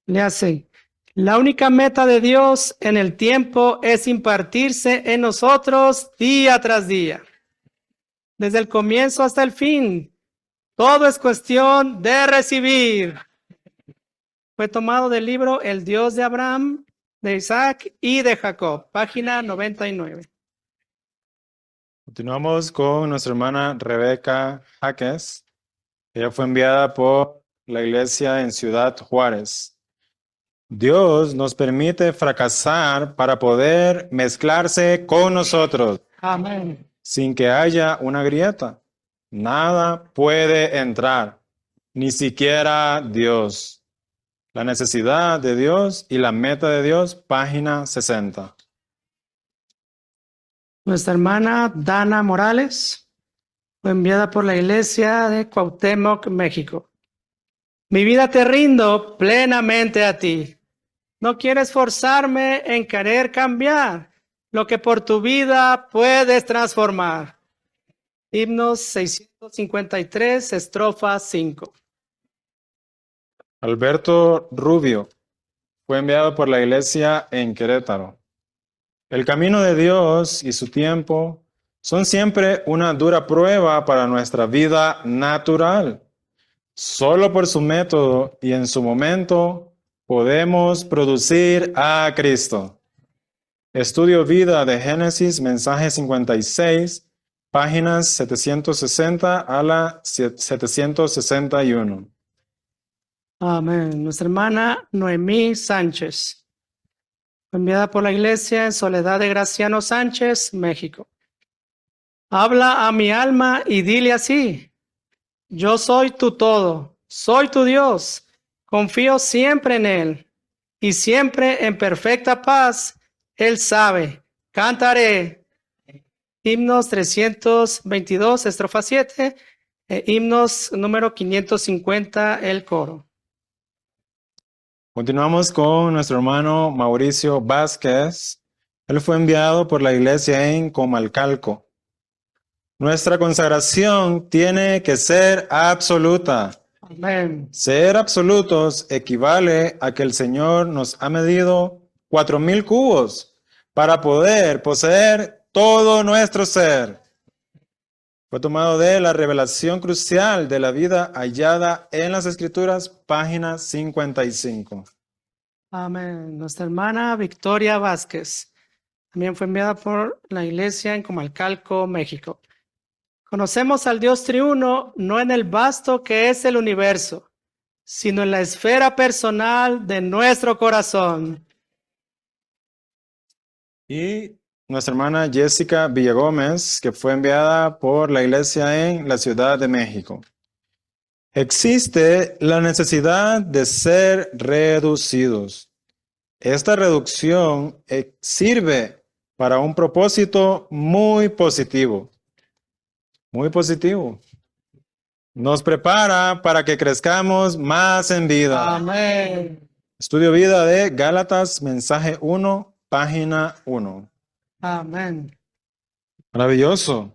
S2: Le hace: la única meta de Dios en el tiempo es impartirse en nosotros día tras día. Desde el comienzo hasta el fin, todo es cuestión de recibir. Fue tomado del libro El Dios de Abraham, de Isaac y de Jacob, página 99.
S1: Continuamos con nuestra hermana Rebeca Jaques. Ella fue enviada por la iglesia en Ciudad Juárez. Dios nos permite fracasar para poder mezclarse con nosotros.
S2: Amén.
S1: Sin que haya una grieta. Nada puede entrar, ni siquiera Dios. La necesidad de Dios y la meta de Dios, página 60.
S2: Nuestra hermana Dana Morales fue enviada por la iglesia de Cuauhtémoc, México. Mi vida te rindo plenamente a ti. No quiero esforzarme en querer cambiar lo que por tu vida puedes transformar. Himnos 653, estrofa 5.
S1: Alberto Rubio fue enviado por la iglesia en Querétaro. El camino de Dios y su tiempo son siempre una dura prueba para nuestra vida natural. Solo por su método y en su momento podemos producir a Cristo. Estudio Vida de Génesis, mensaje 56, páginas 760 a la 761.
S2: Amén. Nuestra hermana Noemí Sánchez, enviada por la iglesia en Soledad de Graciano Sánchez, México. Habla a mi alma y dile así: yo soy tu todo, soy tu Dios, confío siempre en Él y siempre en perfecta paz. Él sabe, cantaré. Himnos 322, estrofa 7, himnos número 550, el coro.
S1: Continuamos con nuestro hermano Mauricio Vázquez. Él fue enviado por la iglesia en Comalcalco. Nuestra consagración tiene que ser absoluta.
S2: Amén.
S1: Ser absolutos equivale a que el Señor nos ha medido 4,000 cubos para poder poseer todo nuestro ser. Fue tomado de la revelación crucial de la vida hallada en las Escrituras, página 55.
S2: Amén. Nuestra hermana Victoria Vázquez también fue enviada por la iglesia en Comalcalco, México. Conocemos al Dios triuno no en el vasto que es el universo, sino en la esfera personal de nuestro corazón.
S1: Y nuestra hermana Jessica Villagómez, que fue enviada por la iglesia en la Ciudad de México. Existe la necesidad de ser reducidos. Esta reducción sirve para un propósito muy positivo. Muy positivo. Nos prepara para que crezcamos más en vida.
S2: Amén.
S1: Estudio vida de Gálatas, mensaje 1, página 1.
S2: Amén.
S1: Maravilloso.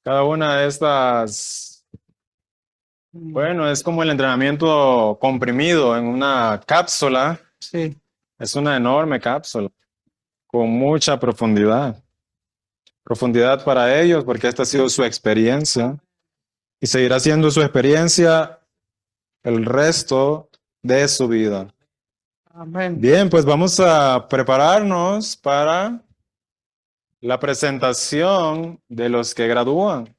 S1: Cada una de estas, bueno, es como el entrenamiento comprimido en una cápsula.
S2: Sí.
S1: Es una enorme cápsula con mucha profundidad. Profundidad para ellos porque esta ha sido su experiencia y seguirá siendo su experiencia el resto de su vida.
S2: Amén.
S1: Bien, pues vamos a prepararnos para la presentación de los que gradúan.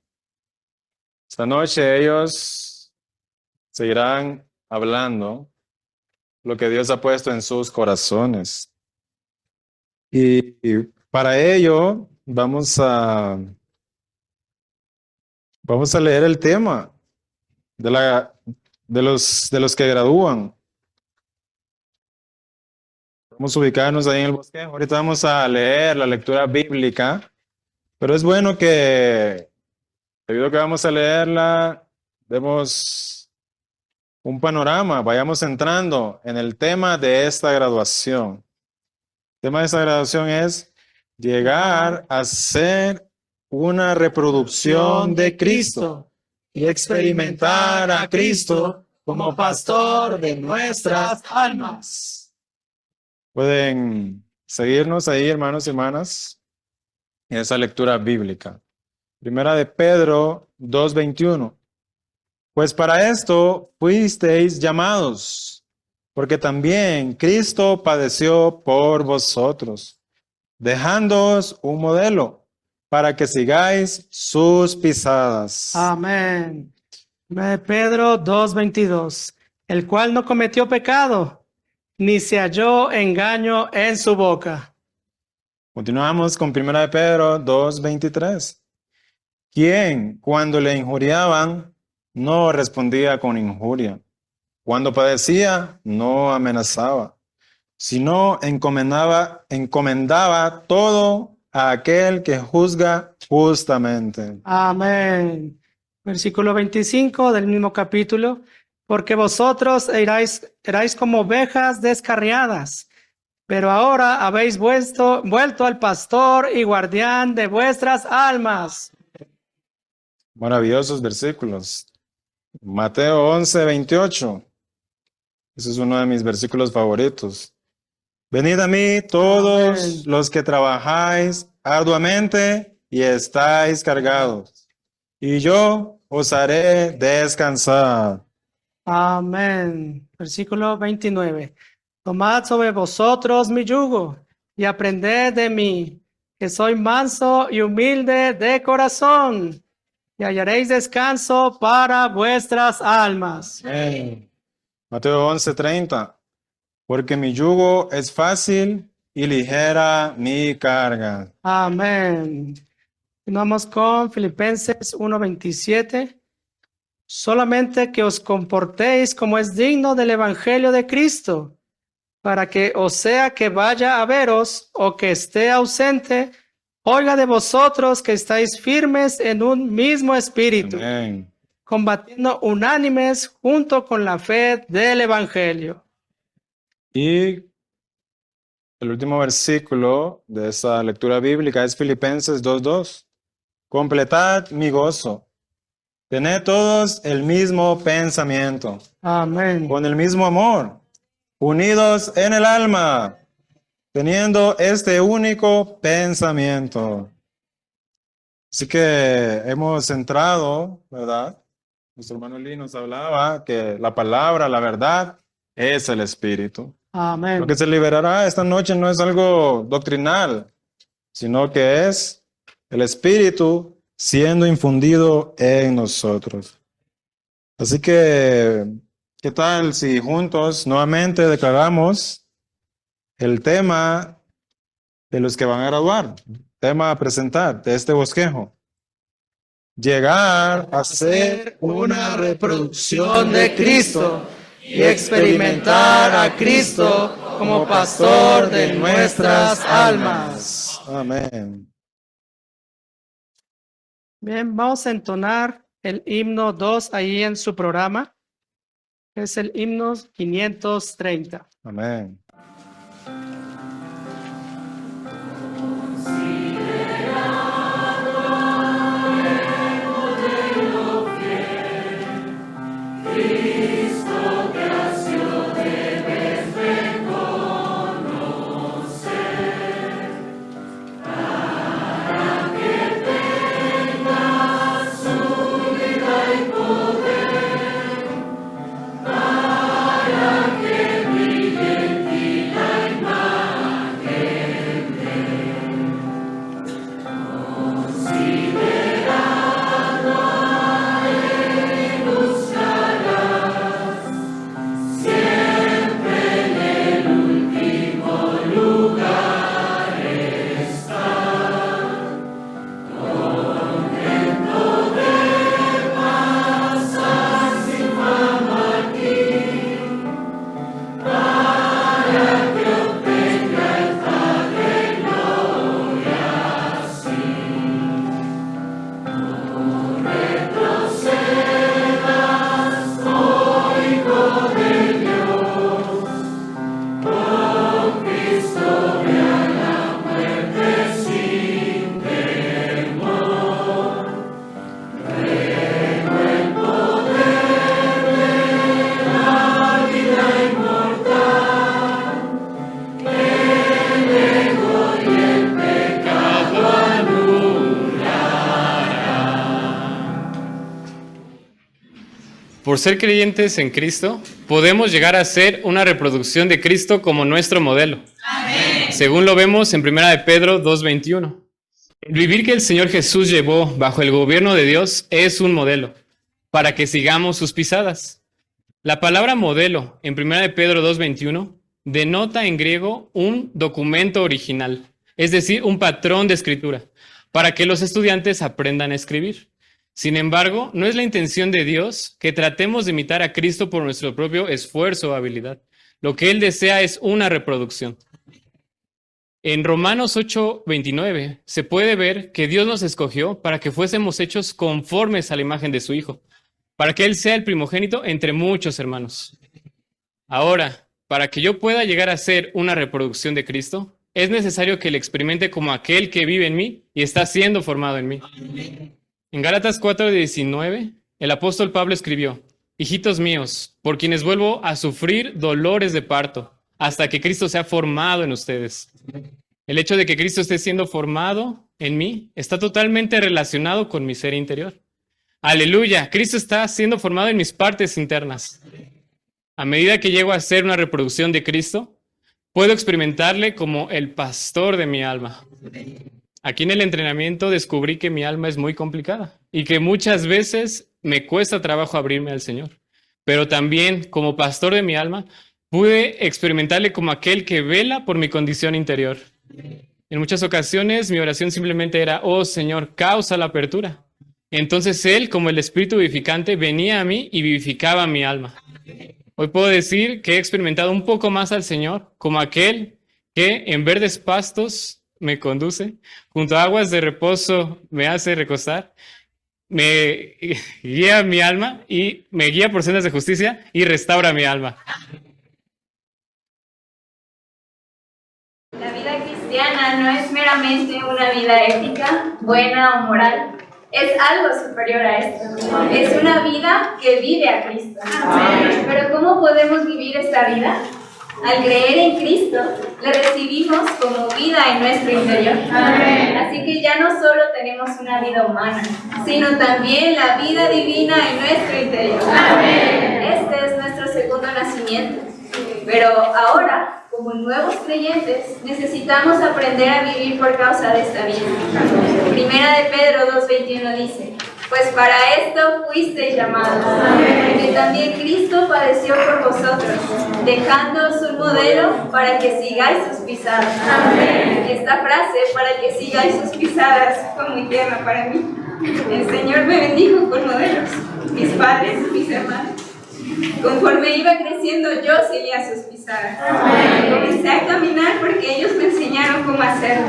S1: Esta noche ellos seguirán hablando lo que Dios ha puesto en sus corazones. Y para ello vamos a leer el tema de los que gradúan. Vamos a ubicarnos ahí en el bosquejo. Ahorita vamos a leer la lectura bíblica, pero es bueno que, debido a que vamos a leerla, demos un panorama, vayamos entrando en el tema de esta graduación. El tema de esta graduación es llegar a ser una reproducción de Cristo y experimentar a Cristo como pastor de nuestras almas. Pueden seguirnos ahí, hermanos y hermanas, en esa lectura bíblica. Primera de Pedro 2:21. Pues para esto fuisteis llamados, porque también Cristo padeció por vosotros, dejándoos un modelo para que sigáis sus pisadas.
S2: Amén. Pedro 2:22, el cual no cometió pecado, ni se halló engaño en su boca.
S1: Continuamos con 1 de Pedro 2:23. Quien, cuando le injuriaban, no respondía con injuria. Cuando padecía, no amenazaba, sino encomendaba todo a aquel que juzga justamente.
S2: Amén. Versículo 25 del mismo capítulo. Porque vosotros erais como ovejas descarriadas, pero ahora habéis vuelto al pastor y guardián de vuestras almas.
S1: Maravillosos versículos. Mateo 11:28. Ese es uno de mis versículos favoritos. Venid a mí todos los que trabajáis arduamente y estáis cargados, y yo os haré descansar.
S2: Amén. Versículo 29. Tomad sobre vosotros mi yugo y aprended de mí, que soy manso y humilde de corazón, y hallaréis descanso para vuestras almas.
S1: Amén. Mateo 11:30. Porque mi yugo es fácil y ligera mi carga.
S2: Amén. Continuamos con Filipenses 1:27. Solamente que os comportéis como es digno del evangelio de Cristo, para que, o sea que vaya a veros o que esté ausente, oiga de vosotros que estáis firmes en un mismo espíritu,
S1: Amén.
S2: combatiendo unánimes junto con la fe del evangelio.
S1: Y el último versículo de esa lectura bíblica es Filipenses 2:2. Completad mi gozo. Tened todos el mismo pensamiento.
S2: Amén.
S1: Con el mismo amor. Unidos en el alma. Teniendo este único pensamiento. Así que hemos entrado, ¿verdad? Nuestro hermano Lee nos hablaba que la palabra, la verdad, es el Espíritu.
S2: Amén.
S1: Lo que se liberará esta noche no es algo doctrinal, sino que es el Espíritu siendo infundido en nosotros. Así que, ¿qué tal si juntos nuevamente declaramos el tema de los que van a graduar? Tema a presentar de este bosquejo. Llegar a ser una reproducción de Cristo y experimentar a Cristo como pastor de nuestras almas. Amén.
S2: Bien, vamos a entonar el himno 2 ahí en su programa. Es el himno 530.
S1: Amén.
S19: Por ser creyentes en Cristo, podemos llegar a ser una reproducción de Cristo como nuestro modelo. Amén. Según lo vemos en 1 de Pedro 2:21. El vivir que el Señor Jesús llevó bajo el gobierno de Dios es un modelo, para que sigamos sus pisadas. La palabra modelo en 1 de Pedro 2:21 denota en griego un documento original, es decir, un patrón de escritura, para que los estudiantes aprendan a escribir. Sin embargo, no es la intención de Dios que tratemos de imitar a Cristo por nuestro propio esfuerzo o habilidad. Lo que Él desea es una reproducción. En Romanos 8:29 se puede ver que Dios nos escogió para que fuésemos hechos conformes a la imagen de su Hijo, para que Él sea el primogénito entre muchos hermanos. Ahora, para que yo pueda llegar a ser una reproducción de Cristo, es necesario que le experimente como aquel que vive en mí y está siendo formado en mí. En Gálatas 4:19, el apóstol Pablo escribió: hijitos míos, por quienes vuelvo a sufrir dolores de parto, hasta que Cristo sea formado en ustedes. El hecho de que Cristo esté siendo formado en mí está totalmente relacionado con mi ser interior. Aleluya, Cristo está siendo formado en mis partes internas. A medida que llego a ser una reproducción de Cristo, puedo experimentarle como el pastor de mi alma. Aquí en el entrenamiento descubrí que mi alma es muy complicada y que muchas veces me cuesta trabajo abrirme al Señor. Pero también, como pastor de mi alma, pude experimentarle como aquel que vela por mi condición interior. En muchas ocasiones mi oración simplemente era: oh Señor, causa la apertura. Entonces Él, como el Espíritu vivificante, venía a mí y vivificaba mi alma. Hoy puedo decir que he experimentado un poco más al Señor como aquel que en verdes pastos me conduce, junto a aguas de reposo me hace recostar, me guía mi alma y me guía por sendas de justicia y restaura mi alma.
S20: La vida cristiana no es meramente una vida ética, buena o moral. Es algo superior a esto. Es una vida que vive a Cristo. Pero ¿cómo podemos vivir esta vida? Al creer en Cristo, le recibimos como vida en nuestro interior. Así que ya no solo tenemos una vida humana, sino también la vida divina en nuestro interior. Este es nuestro segundo nacimiento. Pero ahora, como nuevos creyentes, necesitamos aprender a vivir por causa de esta vida. Primera de Pedro 2:21 dice: pues para esto fuisteis llamados, porque también Cristo padeció por vosotros, dejándoos un modelo para que sigáis sus pisadas. Esta frase, para que sigáis sus pisadas, fue muy tierna para mí. El Señor me bendijo con modelos, mis padres, mis hermanos. Conforme iba creciendo, yo seguía sus pisadas. Comencé a caminar porque ellos me enseñaron cómo hacerlo.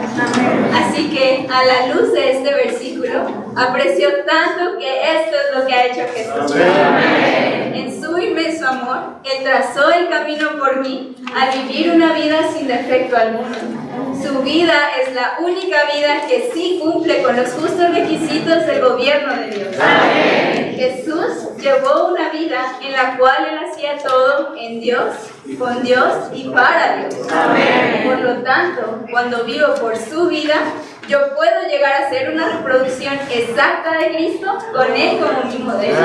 S20: Así que, a la luz de este versículo, aprecio tanto que esto es lo que ha hecho Jesús. En su inmenso amor, Él trazó el camino por mí al vivir una vida sin defecto alguno. Su vida es la única vida que sí cumple con los justos requisitos del gobierno de Dios. Jesús llevó una vida en la cual Él hacía todo en Dios, con Dios y para Dios. Por lo tanto, cuando vivo por su vida, yo puedo llegar a ser una reproducción exacta de Cristo con Él como mi modelo.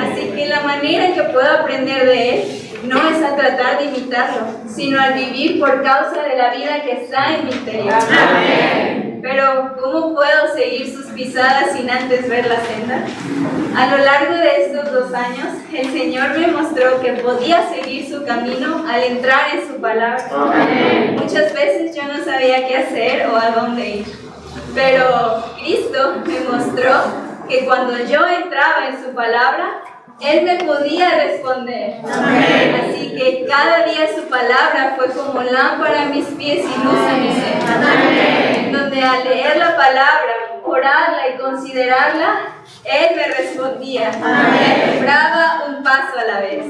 S20: Así que la manera en que puedo aprender de Él no es a tratar de imitarlo, sino al vivir por causa de la vida que está en mi interior. Pero, ¿cómo puedo seguir sus pisadas sin antes ver la senda? A lo largo de estos 2 años, el Señor me mostró que podía seguir su camino al entrar en su palabra. Muchas veces yo no sabía qué hacer o a dónde ir. Pero Cristo me mostró que cuando yo entraba en su palabra, Él me podía responder. Así que cada día su palabra fue como lámpara a mis pies y luz a mi ser. Donde al leer la palabra, orarla y considerarla, Él me respondía. Me nombraba un paso a la vez.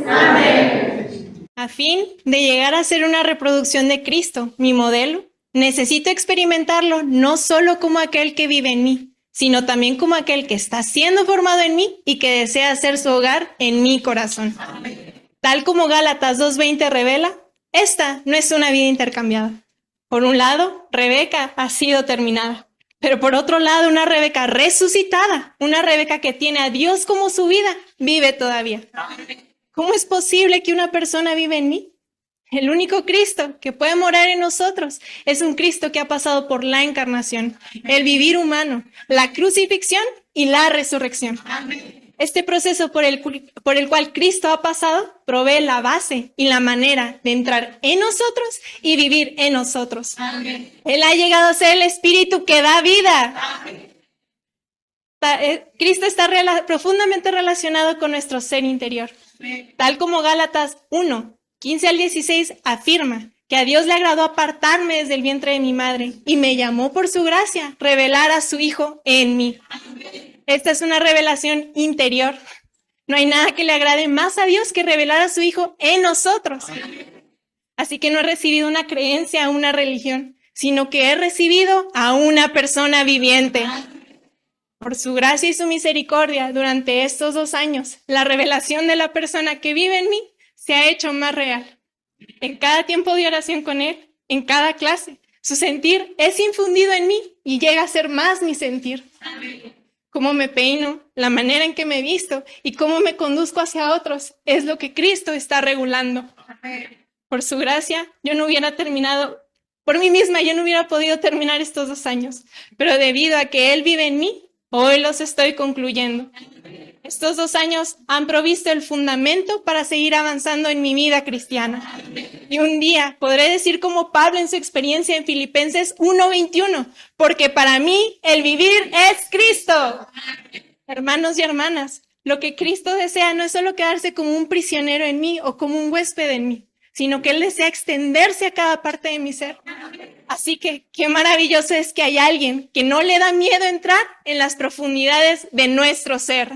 S10: A fin de llegar a ser una reproducción de Cristo, mi modelo, necesito experimentarlo no solo como aquel que vive en mí, sino también como aquel que está siendo formado en mí y que desea hacer su hogar en mi corazón. Tal como Gálatas 2:20 revela, esta no es una vida intercambiada. Por un lado, Rebeca ha sido terminada, pero por otro lado, una Rebeca resucitada, una Rebeca que tiene a Dios como su vida, vive todavía. ¿Cómo es posible que una persona vive en mí? El único Cristo que puede morar en nosotros es un Cristo que ha pasado por la encarnación, el vivir humano, la crucifixión y la resurrección. Este proceso por el cual Cristo ha pasado provee la base y la manera de entrar en nosotros y vivir en nosotros. Él ha llegado a ser el Espíritu que da vida. Cristo está profundamente relacionado con nuestro ser interior. Tal como Gálatas 1:15-16 afirma que a Dios le agradó apartarme desde el vientre de mi madre y me llamó por su gracia, revelar a su Hijo en mí. Esta es una revelación interior. No hay nada que le agrade más a Dios que revelar a su Hijo en nosotros. Así que no he recibido una creencia o una religión, sino que he recibido a una persona viviente. Por su gracia y su misericordia, durante estos 2 años, la revelación de la persona que vive en mí se ha hecho más real. En cada tiempo de oración con Él, en cada clase, su sentir es infundido en mí y llega a ser más mi sentir. Cómo me peino, la manera en que me visto y cómo me conduzco hacia otros es lo que Cristo está regulando. Por su gracia, yo no hubiera terminado, por mí misma yo no hubiera podido terminar estos 2 años, pero debido a que Él vive en mí, hoy los estoy concluyendo. Estos 2 años han provisto el fundamento para seguir avanzando en mi vida cristiana. Y un día podré decir como Pablo en su experiencia en Filipenses 1:21, porque para mí el vivir es Cristo. Hermanos y hermanas, lo que Cristo desea no es solo quedarse como un prisionero en mí o como un huésped en mí, sino que Él desea extenderse a cada parte de mi ser. Así que qué maravilloso es que hay alguien que no le da miedo entrar en las profundidades de nuestro ser.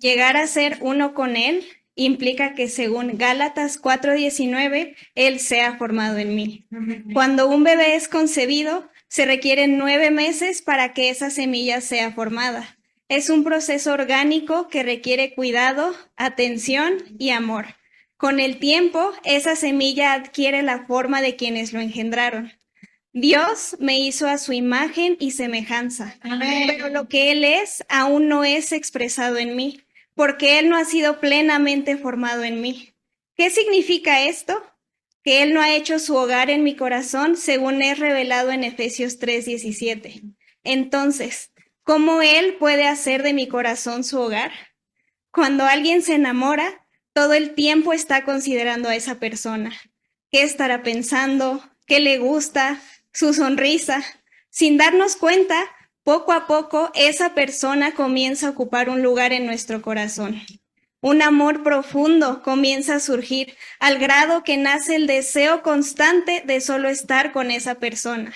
S6: Llegar a ser uno con Él implica que según Gálatas 4:19, Él sea formado en mí. Cuando un bebé es concebido, se requieren 9 meses para que esa semilla sea formada. Es un proceso orgánico que requiere cuidado, atención y amor. Con el tiempo, esa semilla adquiere la forma de quienes lo engendraron. Dios me hizo a su imagen y semejanza, pero lo que Él es aún no es expresado en mí.
S21: porque Él no ha sido plenamente formado en mí. ¿Qué significa esto? Que Él no ha hecho su hogar en mi corazón, según es revelado en Efesios 3:17. Entonces, ¿cómo Él puede hacer de mi corazón su hogar? Cuando alguien se enamora, todo el tiempo está considerando a esa persona. ¿Qué estará pensando? ¿Qué le gusta? Su sonrisa. Sin darnos cuenta, poco a poco esa persona comienza a ocupar un lugar en nuestro corazón. Un amor profundo comienza a surgir al grado que nace el deseo constante de solo estar con esa persona.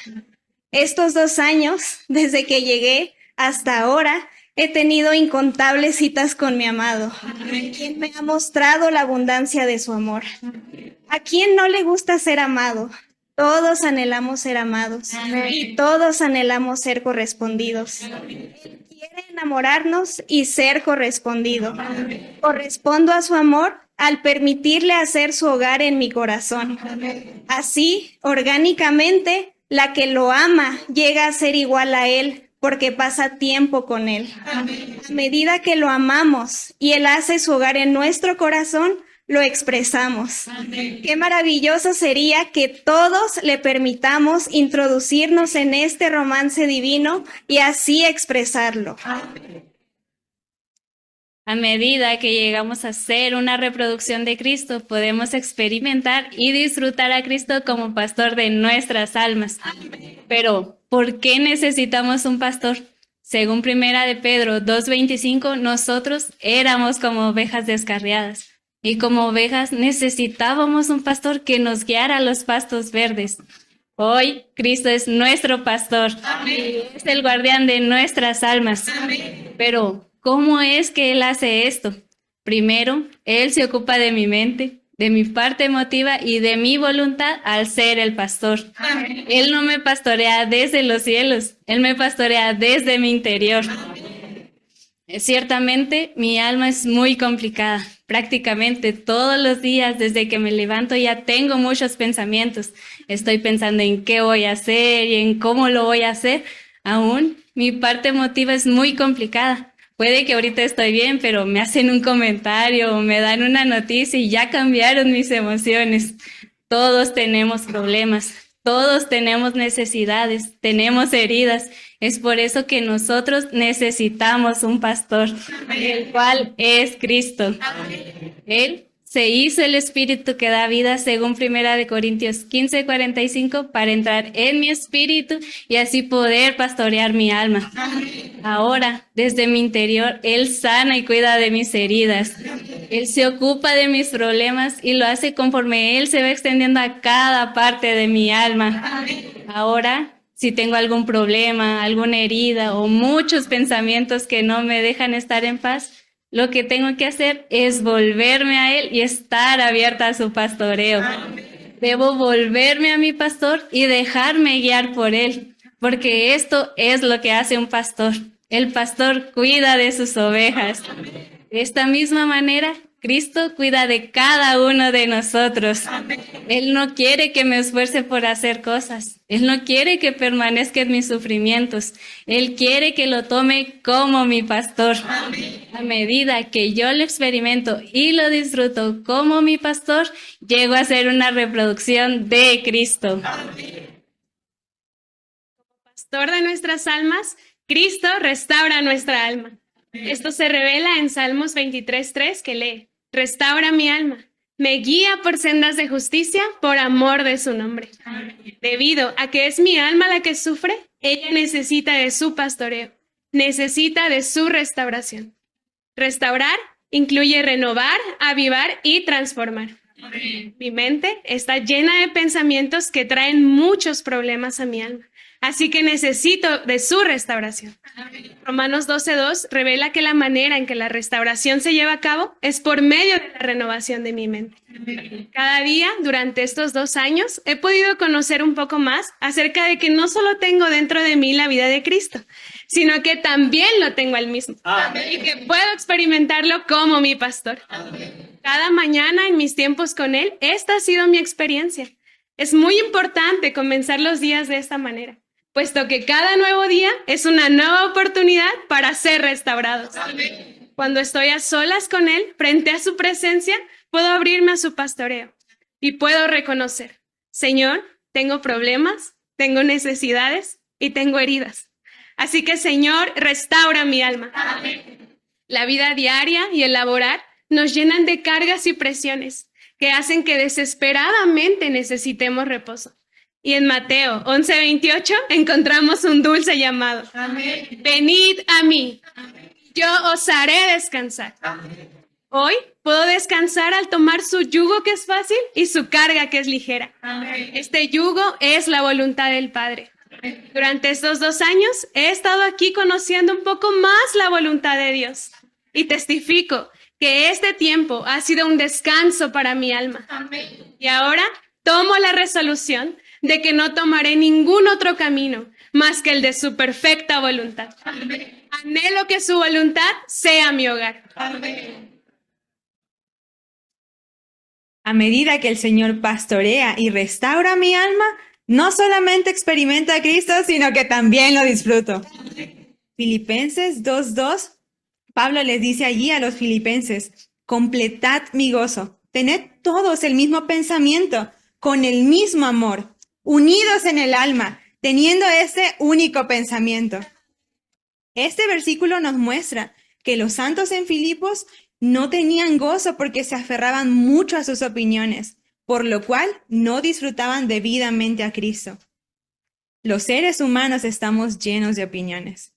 S21: Estos 2 años, desde que llegué hasta ahora, he tenido incontables citas con mi amado, quien me ha mostrado la abundancia de su amor. ¿A quién no le gusta ser amado? Todos anhelamos ser amados y todos anhelamos ser correspondidos. Él quiere enamorarnos y ser correspondido. Correspondo a su amor al permitirle hacer su hogar en mi corazón. Así, orgánicamente, la que lo ama llega a ser igual a él porque pasa tiempo con él. A medida que lo amamos y él hace su hogar en nuestro corazón, lo expresamos. Qué maravilloso sería que todos le permitamos introducirnos en este romance divino y así expresarlo.
S22: A medida que llegamos a ser una reproducción de Cristo, podemos experimentar y disfrutar a Cristo como pastor de nuestras almas. Pero, ¿por qué necesitamos un pastor? Según 1 de Pedro 2:25, nosotros éramos como ovejas descarriadas. Y como ovejas necesitábamos un pastor que nos guiara a los pastos verdes. Hoy Cristo es nuestro pastor. Es el guardián de nuestras almas. Pero, ¿cómo es que Él hace esto? Primero, Él se ocupa de mi mente, de mi parte emotiva y de mi voluntad al ser el pastor. Él no me pastorea desde los cielos, Él me pastorea desde mi interior. Ciertamente, mi alma es muy complicada. Prácticamente todos los días, desde que me levanto, ya tengo muchos pensamientos. Estoy pensando en qué voy a hacer y en cómo lo voy a hacer. Aún, mi parte emotiva es muy complicada. Puede que ahorita estoy bien, pero me hacen un comentario o me dan una noticia y ya cambiaron mis emociones. Todos tenemos problemas, todos tenemos necesidades, tenemos heridas. Es por eso que nosotros necesitamos un pastor, el cual es Cristo. Él se hizo el Espíritu que da vida, según 1 de Corintios 15:45, para entrar en mi espíritu y así poder pastorear mi alma. Ahora, desde mi interior, Él sana y cuida de mis heridas. Él se ocupa de mis problemas y lo hace conforme Él se va extendiendo a cada parte de mi alma. Ahora, si tengo algún problema, alguna herida o muchos pensamientos que no me dejan estar en paz, lo que tengo que hacer es volverme a Él y estar abierta a su pastoreo. Debo volverme a mi pastor y dejarme guiar por Él, porque esto es lo que hace un pastor. El pastor cuida de sus ovejas. De esta misma manera, Cristo cuida de cada uno de nosotros. Él no quiere que me esfuerce por hacer cosas. Él no quiere que permanezca en mis sufrimientos. Él quiere que lo tome como mi pastor. A medida que yo lo experimento y lo disfruto como mi pastor, llego a ser una reproducción de Cristo.
S8: Como pastor de nuestras almas, Cristo restaura nuestra alma. Esto se revela en Salmos 23:3, que lee: restaura mi alma, me guía por sendas de justicia por amor de su nombre. Debido a que es mi alma la que sufre, ella necesita de su pastoreo, necesita de su restauración. Restaurar incluye renovar, avivar y transformar. Mi mente está llena de pensamientos que traen muchos problemas a mi alma. Así que necesito de su restauración. Romanos 12:2 revela que la manera en que la restauración se lleva a cabo es por medio de la renovación de mi mente. Cada día, durante estos 2 años, he podido conocer un poco más acerca de que no solo tengo dentro de mí la vida de Cristo, sino que también lo tengo al mismo. Y que puedo experimentarlo como mi pastor. Cada mañana en mis tiempos con Él, esta ha sido mi experiencia. Es muy importante comenzar los días de esta manera, puesto que cada nuevo día es una nueva oportunidad para ser restaurados.
S3: Cuando estoy a solas con Él, frente a su presencia, puedo abrirme a su pastoreo y puedo reconocer, Señor, tengo problemas, tengo necesidades y tengo heridas. Así que, Señor, restaura mi alma. Amén. La vida diaria y el laborar nos llenan de cargas y presiones que hacen que desesperadamente necesitemos reposo. Y en Mateo 11:28 encontramos un dulce llamado. Amén. Venid a mí. Amén. Yo os haré descansar. Amén. Hoy puedo descansar al tomar su yugo, que es fácil, y su carga, que es ligera. Amén. Este yugo es la voluntad del Padre. Amén. Durante estos 2 años he estado aquí conociendo un poco más la voluntad de Dios y testifico que este tiempo ha sido un descanso para mi alma. Amén. Y ahora tomo la resolución de que no tomaré ningún otro camino más que el de su perfecta voluntad. Amén. Anhelo que su voluntad sea mi hogar. Amén.
S4: A medida que el Señor pastorea y restaura mi alma, no solamente experimento a Cristo, sino que también lo disfruto. Amén. Filipenses 2:2, Pablo les dice allí a los filipenses, completad mi gozo, tened todos el mismo pensamiento, con el mismo amor, unidos en el alma, teniendo ese único pensamiento. Este versículo nos muestra que los santos en Filipos no tenían gozo porque se aferraban mucho a sus opiniones, por lo cual no disfrutaban debidamente a Cristo. Los seres humanos estamos llenos de opiniones.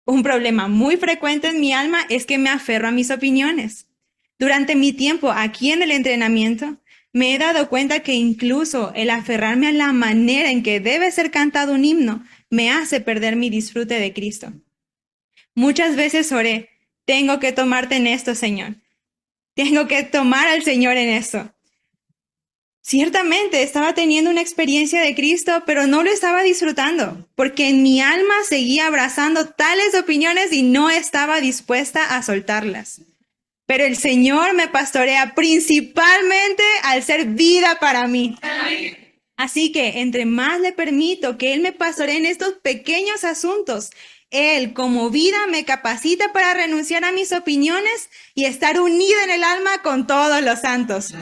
S4: Un problema muy frecuente en mi alma es que me aferro a mis opiniones. Durante mi tiempo aquí en el entrenamiento, me he dado cuenta que incluso el aferrarme a la manera en que debe ser cantado un himno me hace perder mi disfrute de Cristo. Muchas veces oré, tengo que tomarte en esto, Señor. Tengo que tomar al Señor en esto. Ciertamente estaba teniendo una experiencia de Cristo, pero no lo estaba disfrutando, porque en mi alma seguía abrazando tales opiniones y no estaba dispuesta a soltarlas. Pero el Señor me pastorea principalmente al ser vida para mí. Así que entre más le permito que Él me pastoree en estos pequeños asuntos, Él como vida me capacita para renunciar a mis opiniones y estar unida en el alma con todos los santos.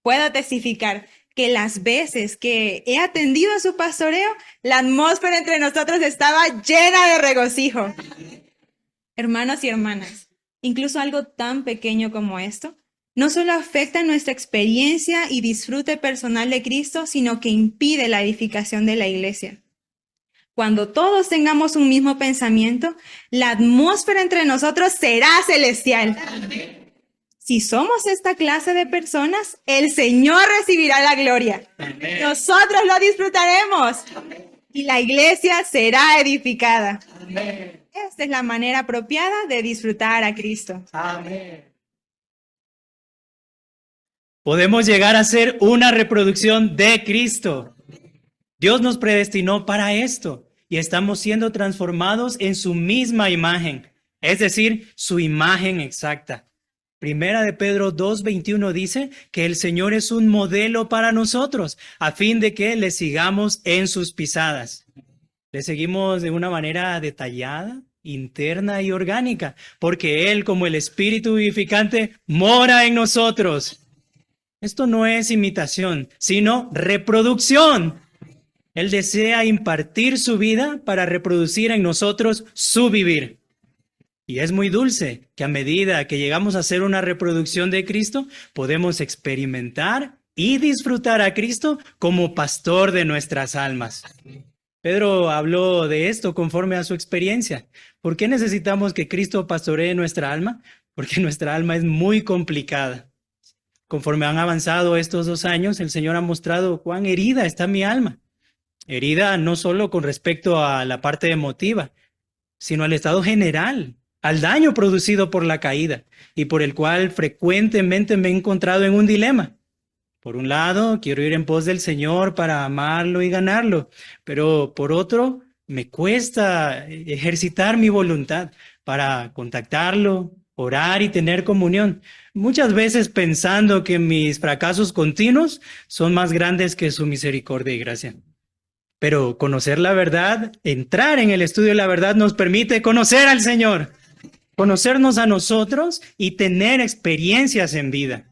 S4: Puedo testificar que las veces que he atendido a su pastoreo, la atmósfera entre nosotros estaba llena de regocijo. Hermanos y hermanas, incluso algo tan pequeño como esto no solo afecta nuestra experiencia y disfrute personal de Cristo, sino que impide la edificación de la iglesia. Cuando todos tengamos un mismo pensamiento, la atmósfera entre nosotros será celestial. Si somos esta clase de personas, el Señor recibirá la gloria. Amén. Nosotros lo disfrutaremos. Amén. Y la iglesia será edificada. Amén. Esta es la manera apropiada de disfrutar a Cristo.
S7: Amén. Podemos llegar a ser una reproducción de Cristo. Dios nos predestinó para esto y estamos siendo transformados en su misma imagen, es decir, su imagen exacta. Primera de Pedro 2:21 dice que el Señor es un modelo para nosotros, a fin de que le sigamos en sus pisadas. Le seguimos de una manera detallada, interna y orgánica, porque Él, como el Espíritu vivificante, mora en nosotros. Esto no es imitación, sino reproducción. Él desea impartir su vida para reproducir en nosotros su vivir. Y es muy dulce que a medida que llegamos a ser una reproducción de Cristo, podemos experimentar y disfrutar a Cristo como pastor de nuestras almas. Pedro habló de esto conforme a su experiencia. ¿Por qué necesitamos que Cristo pastoree nuestra alma? Porque nuestra alma es muy complicada. Conforme han avanzado estos 2 años, el Señor ha mostrado cuán herida está mi alma. Herida no solo con respecto a la parte emotiva, sino al estado general, al daño producido por la caída y por el cual frecuentemente me he encontrado en un dilema. Por un lado, quiero ir en pos del Señor para amarlo y ganarlo, pero por otro, me cuesta ejercitar mi voluntad para contactarlo, orar y tener comunión. Muchas veces pensando que mis fracasos continuos son más grandes que su misericordia y gracia. Pero conocer la verdad, entrar en el estudio de la verdad nos permite conocer al Señor.
S9: conocernos a nosotros y tener experiencias en vida.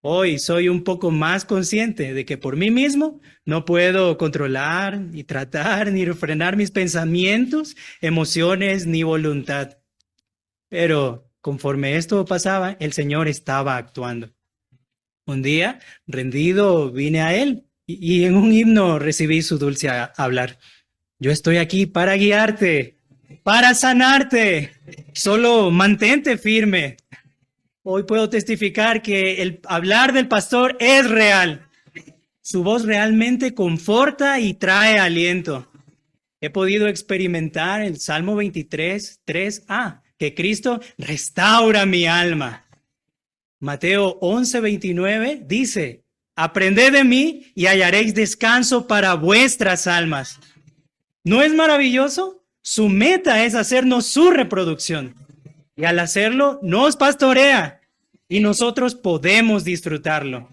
S9: Hoy soy un poco más consciente de que por mí mismo no puedo controlar, ni tratar, ni refrenar mis pensamientos, emociones, ni voluntad. Pero conforme esto pasaba, el Señor estaba actuando. Un día, rendido, vine a Él y en un himno recibí su dulce hablar. Yo estoy aquí para guiarte, para sanarte. Solo mantente firme. Hoy puedo testificar que el hablar del pastor es real. Su voz realmente conforta y trae aliento. He podido experimentar el Salmo 23, 3a, que Cristo restaura mi alma. Mateo 11, 29 dice, aprended de mí y hallaréis descanso para vuestras almas. ¿No es maravilloso? Su meta es hacernos su reproducción. Y al hacerlo, nos pastorea y nosotros podemos disfrutarlo.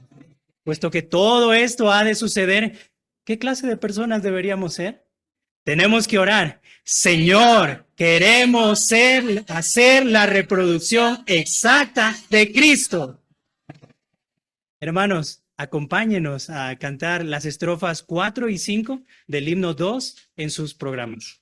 S9: Puesto que todo esto ha de suceder, ¿qué clase de personas deberíamos ser? Tenemos que orar. Señor, queremos hacer la reproducción exacta de Cristo. Hermanos, acompáñenos a cantar las estrofas 4 y 5 del himno 2 en sus programas.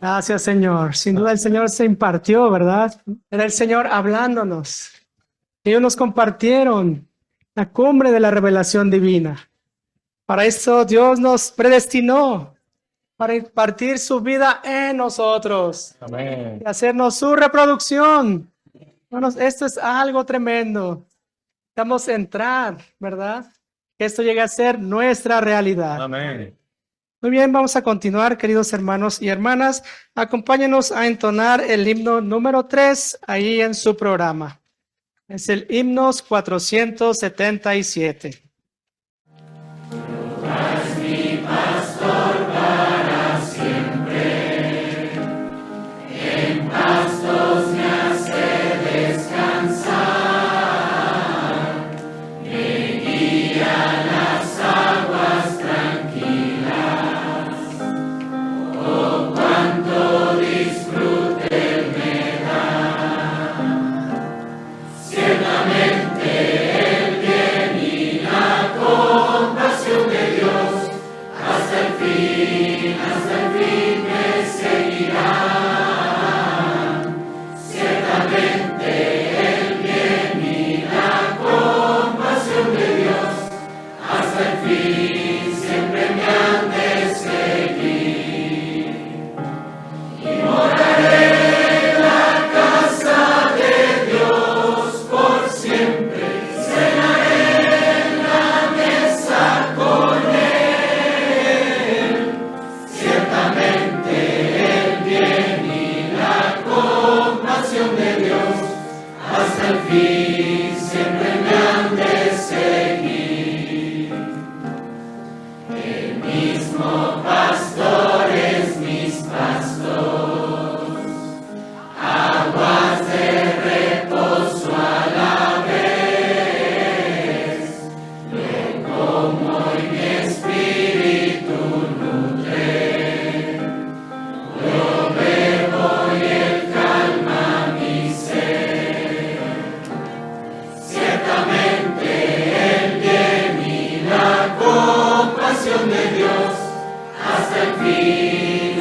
S9: Gracias, Señor. Sin duda el Señor se impartió, ¿verdad? Era el Señor hablándonos. Ellos nos compartieron la cumbre de la revelación divina. Para eso Dios nos predestinó para impartir su vida en nosotros. Amén. Y hacernos su reproducción. Hermanos, esto es algo tremendo. Vamos a entrar, ¿verdad? Que esto llegue a ser nuestra realidad. Amén. Muy bien, vamos a continuar, queridos hermanos y hermanas. Acompáñenos a entonar el himno número 3 ahí en su programa. Es el himnos 477.
S11: Es mi pastor para siempre, en pastos me hace descansar, me guía a las aguas tranquilas, oh cuánto disfrute me da, ciertamente el bien y la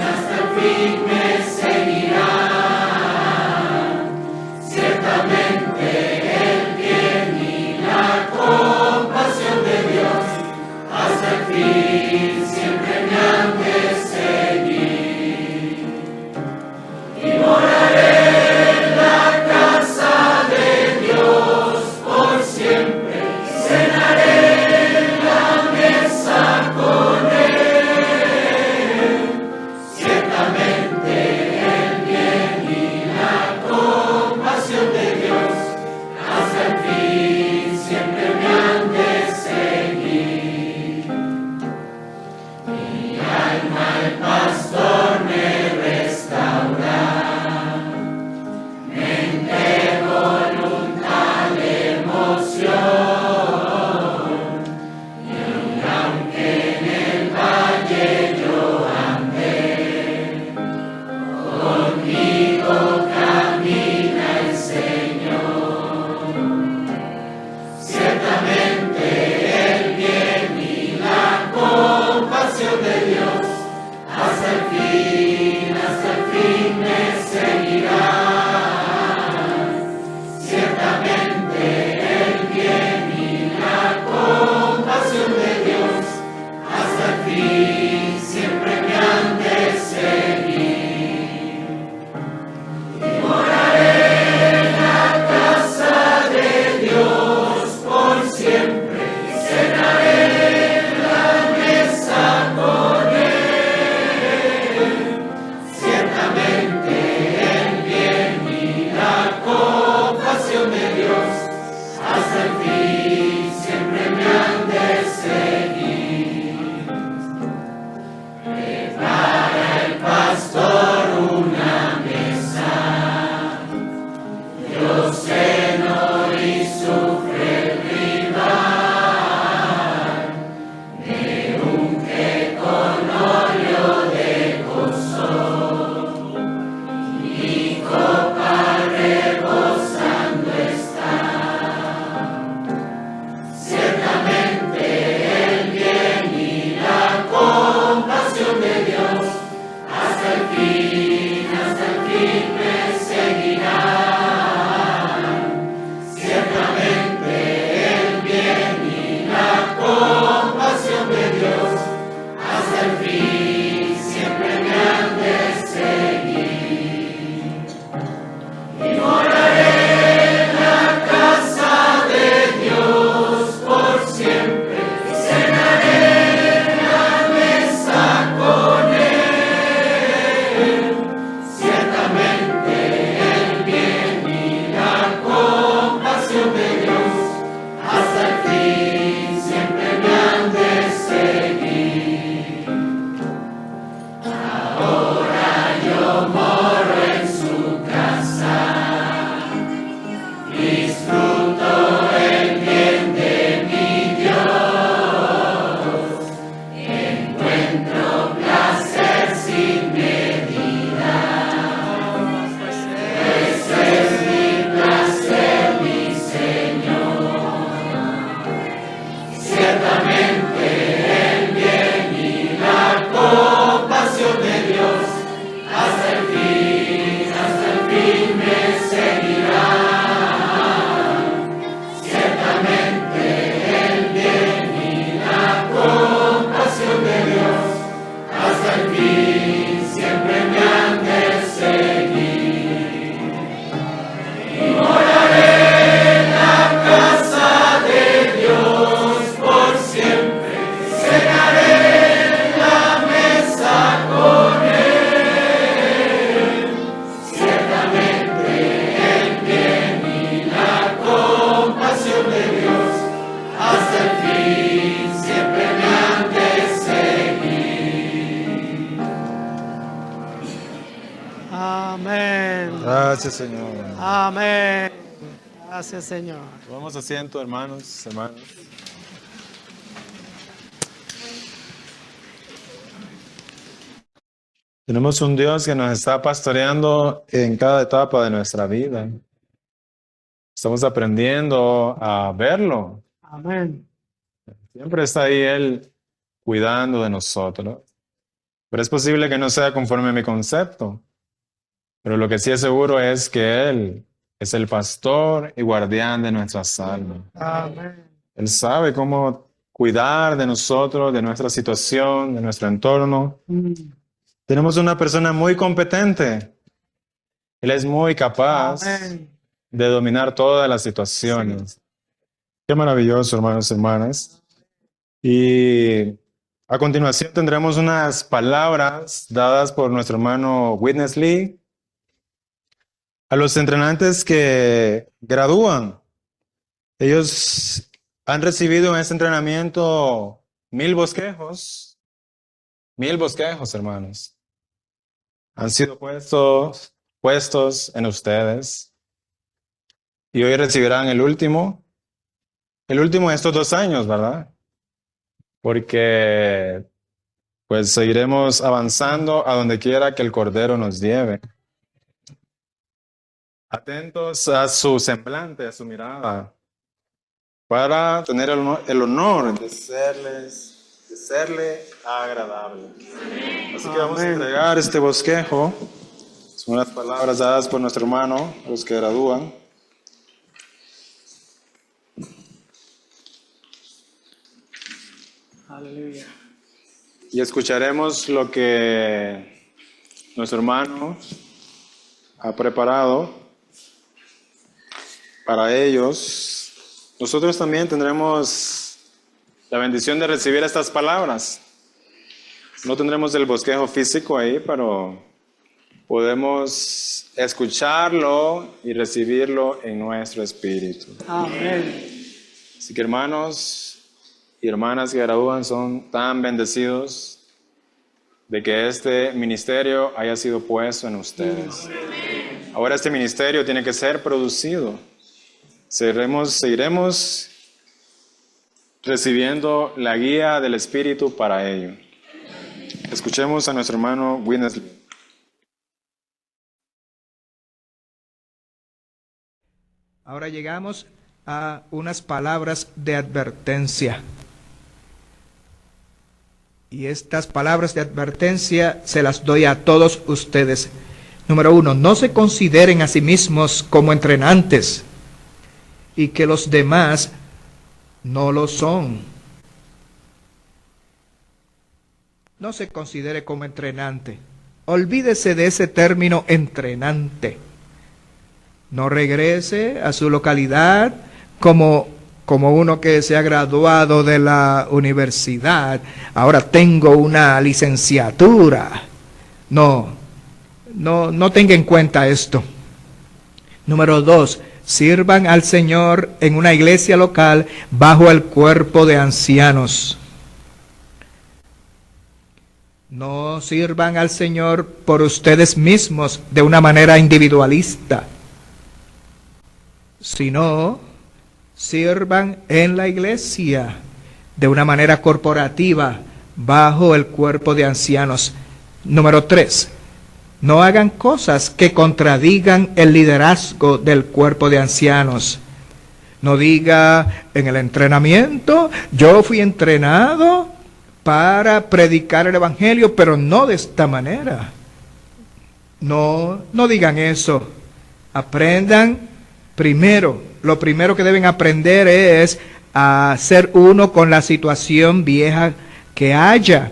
S11: hasta el fin me seguirán. Ciertamente el bien y la compasión de Dios hasta el fin siempre me han de seguir. Y moraré en la casa de Dios por siempre, cenaré en la mesa con Él. Ciertamente el bien y la compasión de Dios hasta el fin siempre me han de seguir. Mi alma el pastor me restaura, me entrego en un tal emoción, y aunque en el valle yo ande, conmigo camina el Señor. Ciertamente el bien y la compasión de Dios hasta el fin me seguirán. Ciertamente el bien y la compasión de Dios hasta el fin siempre me han de seguir. Y moraré en la casa de Dios por siempre, y cenaré en la mesa con Él. Ciertamente el bien y la compasión de Dios hasta el fin siempre me han de seguir. Prepara el pastor una mesa, yo ceno y sufre el rival, me unge con óleo de gozo, mi copa rebosando está. Ciertamente el bien y la compasión de Dios hasta el fin me seguirán. Ciertamente el bien y la compasión de Dios hasta el fin siempre me han de seguir. Y moraré en la casa de Dios por siempre, y cenaré en la mesa con Él. Ciertamente el bien y la compasión de Dios hasta el fin siempre me han de seguir. Ahora yo moro en su casa, disfruto el bien de mi Dios, encuentro placer sin medida. Ese es mi placer, mi Señor. Ciertamente el bien y la compasión de Dios hasta el fin me seguirán. Ciertamente el bien y la compasión de Dios hasta el fin siempre me han de seguir. Y moraré en la casa de Dios por siempre, cenaré en la mesa con Él. Ciertamente el bien y la compasión de Dios hasta el fin siempre me han de seguir.
S2: Amén.
S1: Gracias, Señor.
S2: Amén. Gracias, Señor.
S1: Tomamos asiento, hermanos, hermanas. Tenemos un Dios que nos está pastoreando en cada etapa de nuestra vida. Estamos aprendiendo a verlo.
S2: Amén.
S1: Siempre está ahí Él cuidando de nosotros. Pero es posible que no sea conforme a mi concepto. Pero lo que sí es seguro es que Él es el pastor y guardián de nuestras almas.
S15: Amén.
S1: Él sabe cómo cuidar de nosotros, de nuestra situación, de nuestro entorno. Tenemos una persona muy competente. Él es muy capaz de dominar todas las situaciones. Qué maravilloso, hermanos y hermanas. Y a continuación tendremos unas palabras dadas por nuestro hermano Witness Lee a los entrenantes que gradúan. Ellos han recibido en este entrenamiento 1000 bosquejos. 1000 bosquejos, hermanos. Han sido puestos en ustedes. Y hoy recibirán el último de estos 2 años, ¿verdad? Porque pues seguiremos avanzando a donde quiera que el Cordero nos lleve. Atentos a su semblante, a su mirada, para tener el honor de serle agradable. Así que vamos a entregar este bosquejo. Son unas palabras dadas por nuestro hermano, los que gradúan.
S2: Aleluya.
S1: Y escucharemos lo que nuestro hermano ha preparado para ellos. Nosotros también tendremos la bendición de recibir estas palabras. No tendremos el bosquejo físico ahí, pero podemos escucharlo y recibirlo en nuestro espíritu.
S2: Amén.
S1: Así que hermanos y hermanas que gradúan son tan bendecidos de que este ministerio haya sido puesto en ustedes. Ahora este ministerio tiene que ser producido. Seguiremos recibiendo la guía del Espíritu para ello. Escuchemos a nuestro hermano Witness Lee.
S15: Ahora llegamos a unas palabras de advertencia. Y estas palabras de advertencia se las doy a todos ustedes. Número 1, no se consideren a sí mismos como entrenantes y que los demás no lo son. No se considere como entrenante. Olvídese de ese término entrenante. No regrese a su localidad como uno que se ha graduado de la universidad. Ahora tengo una licenciatura. No tenga en cuenta esto. Número 2, sirvan al Señor en una iglesia local bajo el cuerpo de ancianos. No sirvan al Señor por ustedes mismos de una manera individualista, sino sirvan en la iglesia de una manera corporativa bajo el cuerpo de ancianos. Número 3, no hagan cosas que contradigan el liderazgo del cuerpo de ancianos. No diga, en el entrenamiento, yo fui entrenado para predicar el evangelio, pero no de esta manera. No digan eso. Aprendan primero. Lo primero que deben aprender es a ser uno con la situación vieja que haya.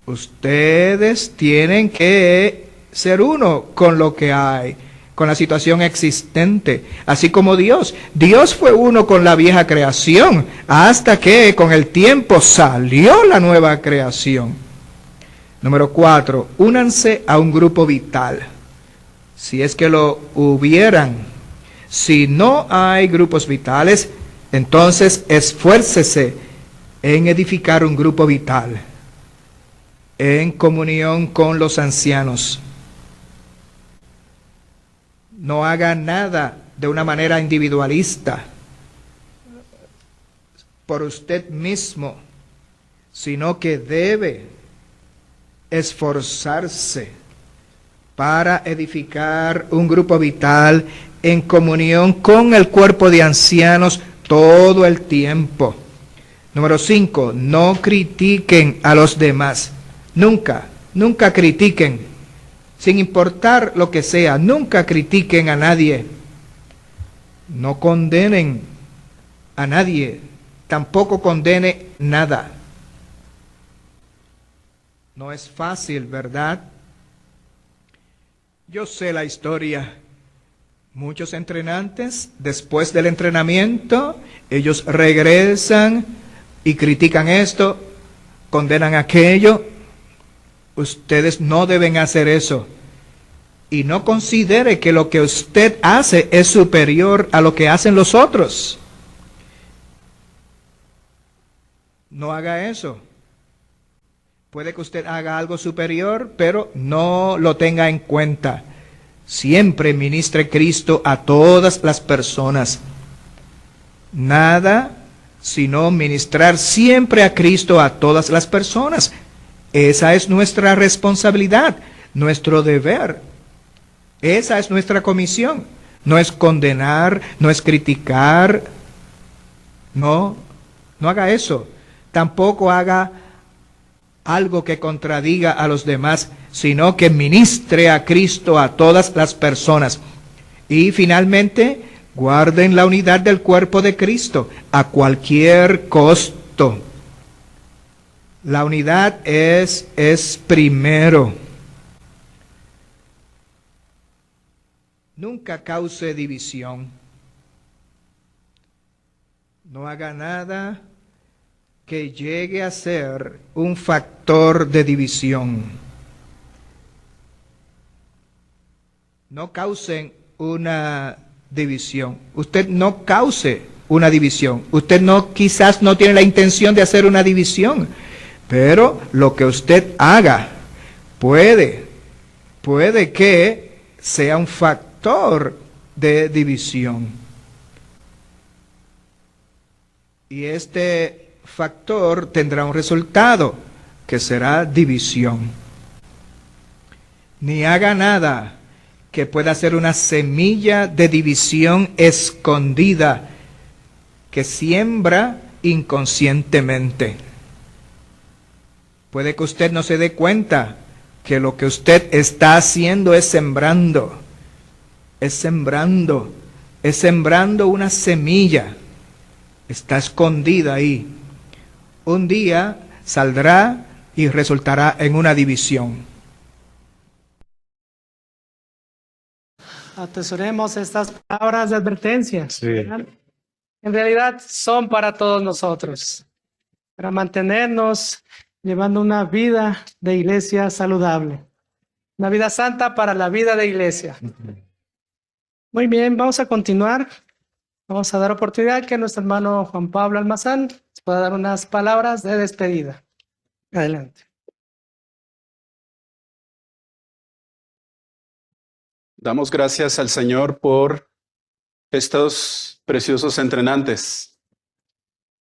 S15: Ustedes tienen que ser uno con lo que hay, con la situación existente, así como Dios. Dios fue uno con la vieja creación, hasta que con el tiempo salió la nueva creación. Número 4, únanse a un grupo vital, si es que lo hubieran. Si no hay grupos vitales, entonces esfuércese en edificar un grupo vital, en comunión con los ancianos. No haga nada de una manera individualista por usted mismo, sino que debe esforzarse para edificar un grupo vital en comunión con el cuerpo de ancianos todo el tiempo. Número 5, no critiquen a los demás. Nunca Nunca critiquen, sin importar lo que sea, nunca critiquen a nadie. No condenen a nadie, tampoco condene nada. No es fácil, ¿verdad? Yo sé la historia. Muchos entrenantes, después del entrenamiento, ellos regresan y critican esto, condenan aquello. Ustedes no deben hacer eso. Y no considere que lo que usted hace es superior a lo que hacen los otros. No haga eso. Puede que usted haga algo superior, pero no lo tenga en cuenta. Siempre ministre Cristo a todas las personas. Nada sino ministrar siempre a Cristo a todas las personas. Esa es nuestra responsabilidad, nuestro deber. Esa es nuestra comisión. No es condenar, no es criticar. No haga eso. Tampoco haga algo que contradiga a los demás, sino que ministre a Cristo a todas las personas. Y finalmente, guarden la unidad del cuerpo de Cristo a cualquier costo. La unidad es primero. Nunca cause división. No haga nada que llegue a ser un factor de división. No causen una división. Usted no cause una división. Usted quizás no tiene la intención de hacer una división, pero lo que usted haga puede que sea un factor de división. Y este factor tendrá un resultado que será división. Ni haga nada que pueda ser una semilla de división escondida que siembra inconscientemente. Puede que usted no se dé cuenta que lo que usted está haciendo es sembrando una semilla. Está escondida ahí. Un día saldrá y resultará en una división.
S2: Atesoremos estas palabras de advertencia.
S1: Sí.
S2: ¿Verdad? En realidad son para todos nosotros, para mantenernos llevando una vida de iglesia saludable, una vida santa para la vida de iglesia. Muy bien, vamos a continuar. Vamos a dar oportunidad que nuestro hermano Juan Pablo Almazán nos pueda dar unas palabras de despedida. Adelante.
S12: Damos gracias al Señor por estos preciosos entrenantes,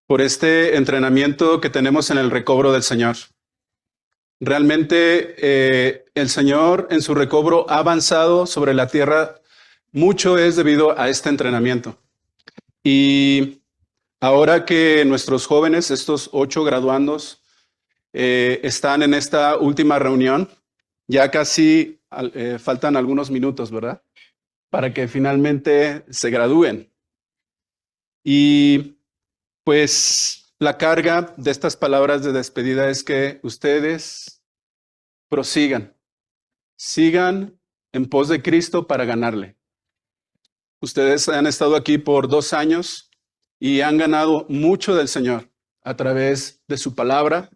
S12: por este entrenamiento que tenemos en el recobro del Señor. Realmente el Señor en su recobro ha avanzado sobre la tierra. Mucho es debido a este entrenamiento. Y ahora que nuestros jóvenes, estos 8 graduandos, están en esta última reunión, ya casi faltan algunos minutos, ¿verdad? Para que finalmente se gradúen. Y pues la carga de estas palabras de despedida es que ustedes prosigan, sigan en pos de Cristo para ganarle. Ustedes han estado aquí por 2 años y han ganado mucho del Señor a través de su palabra,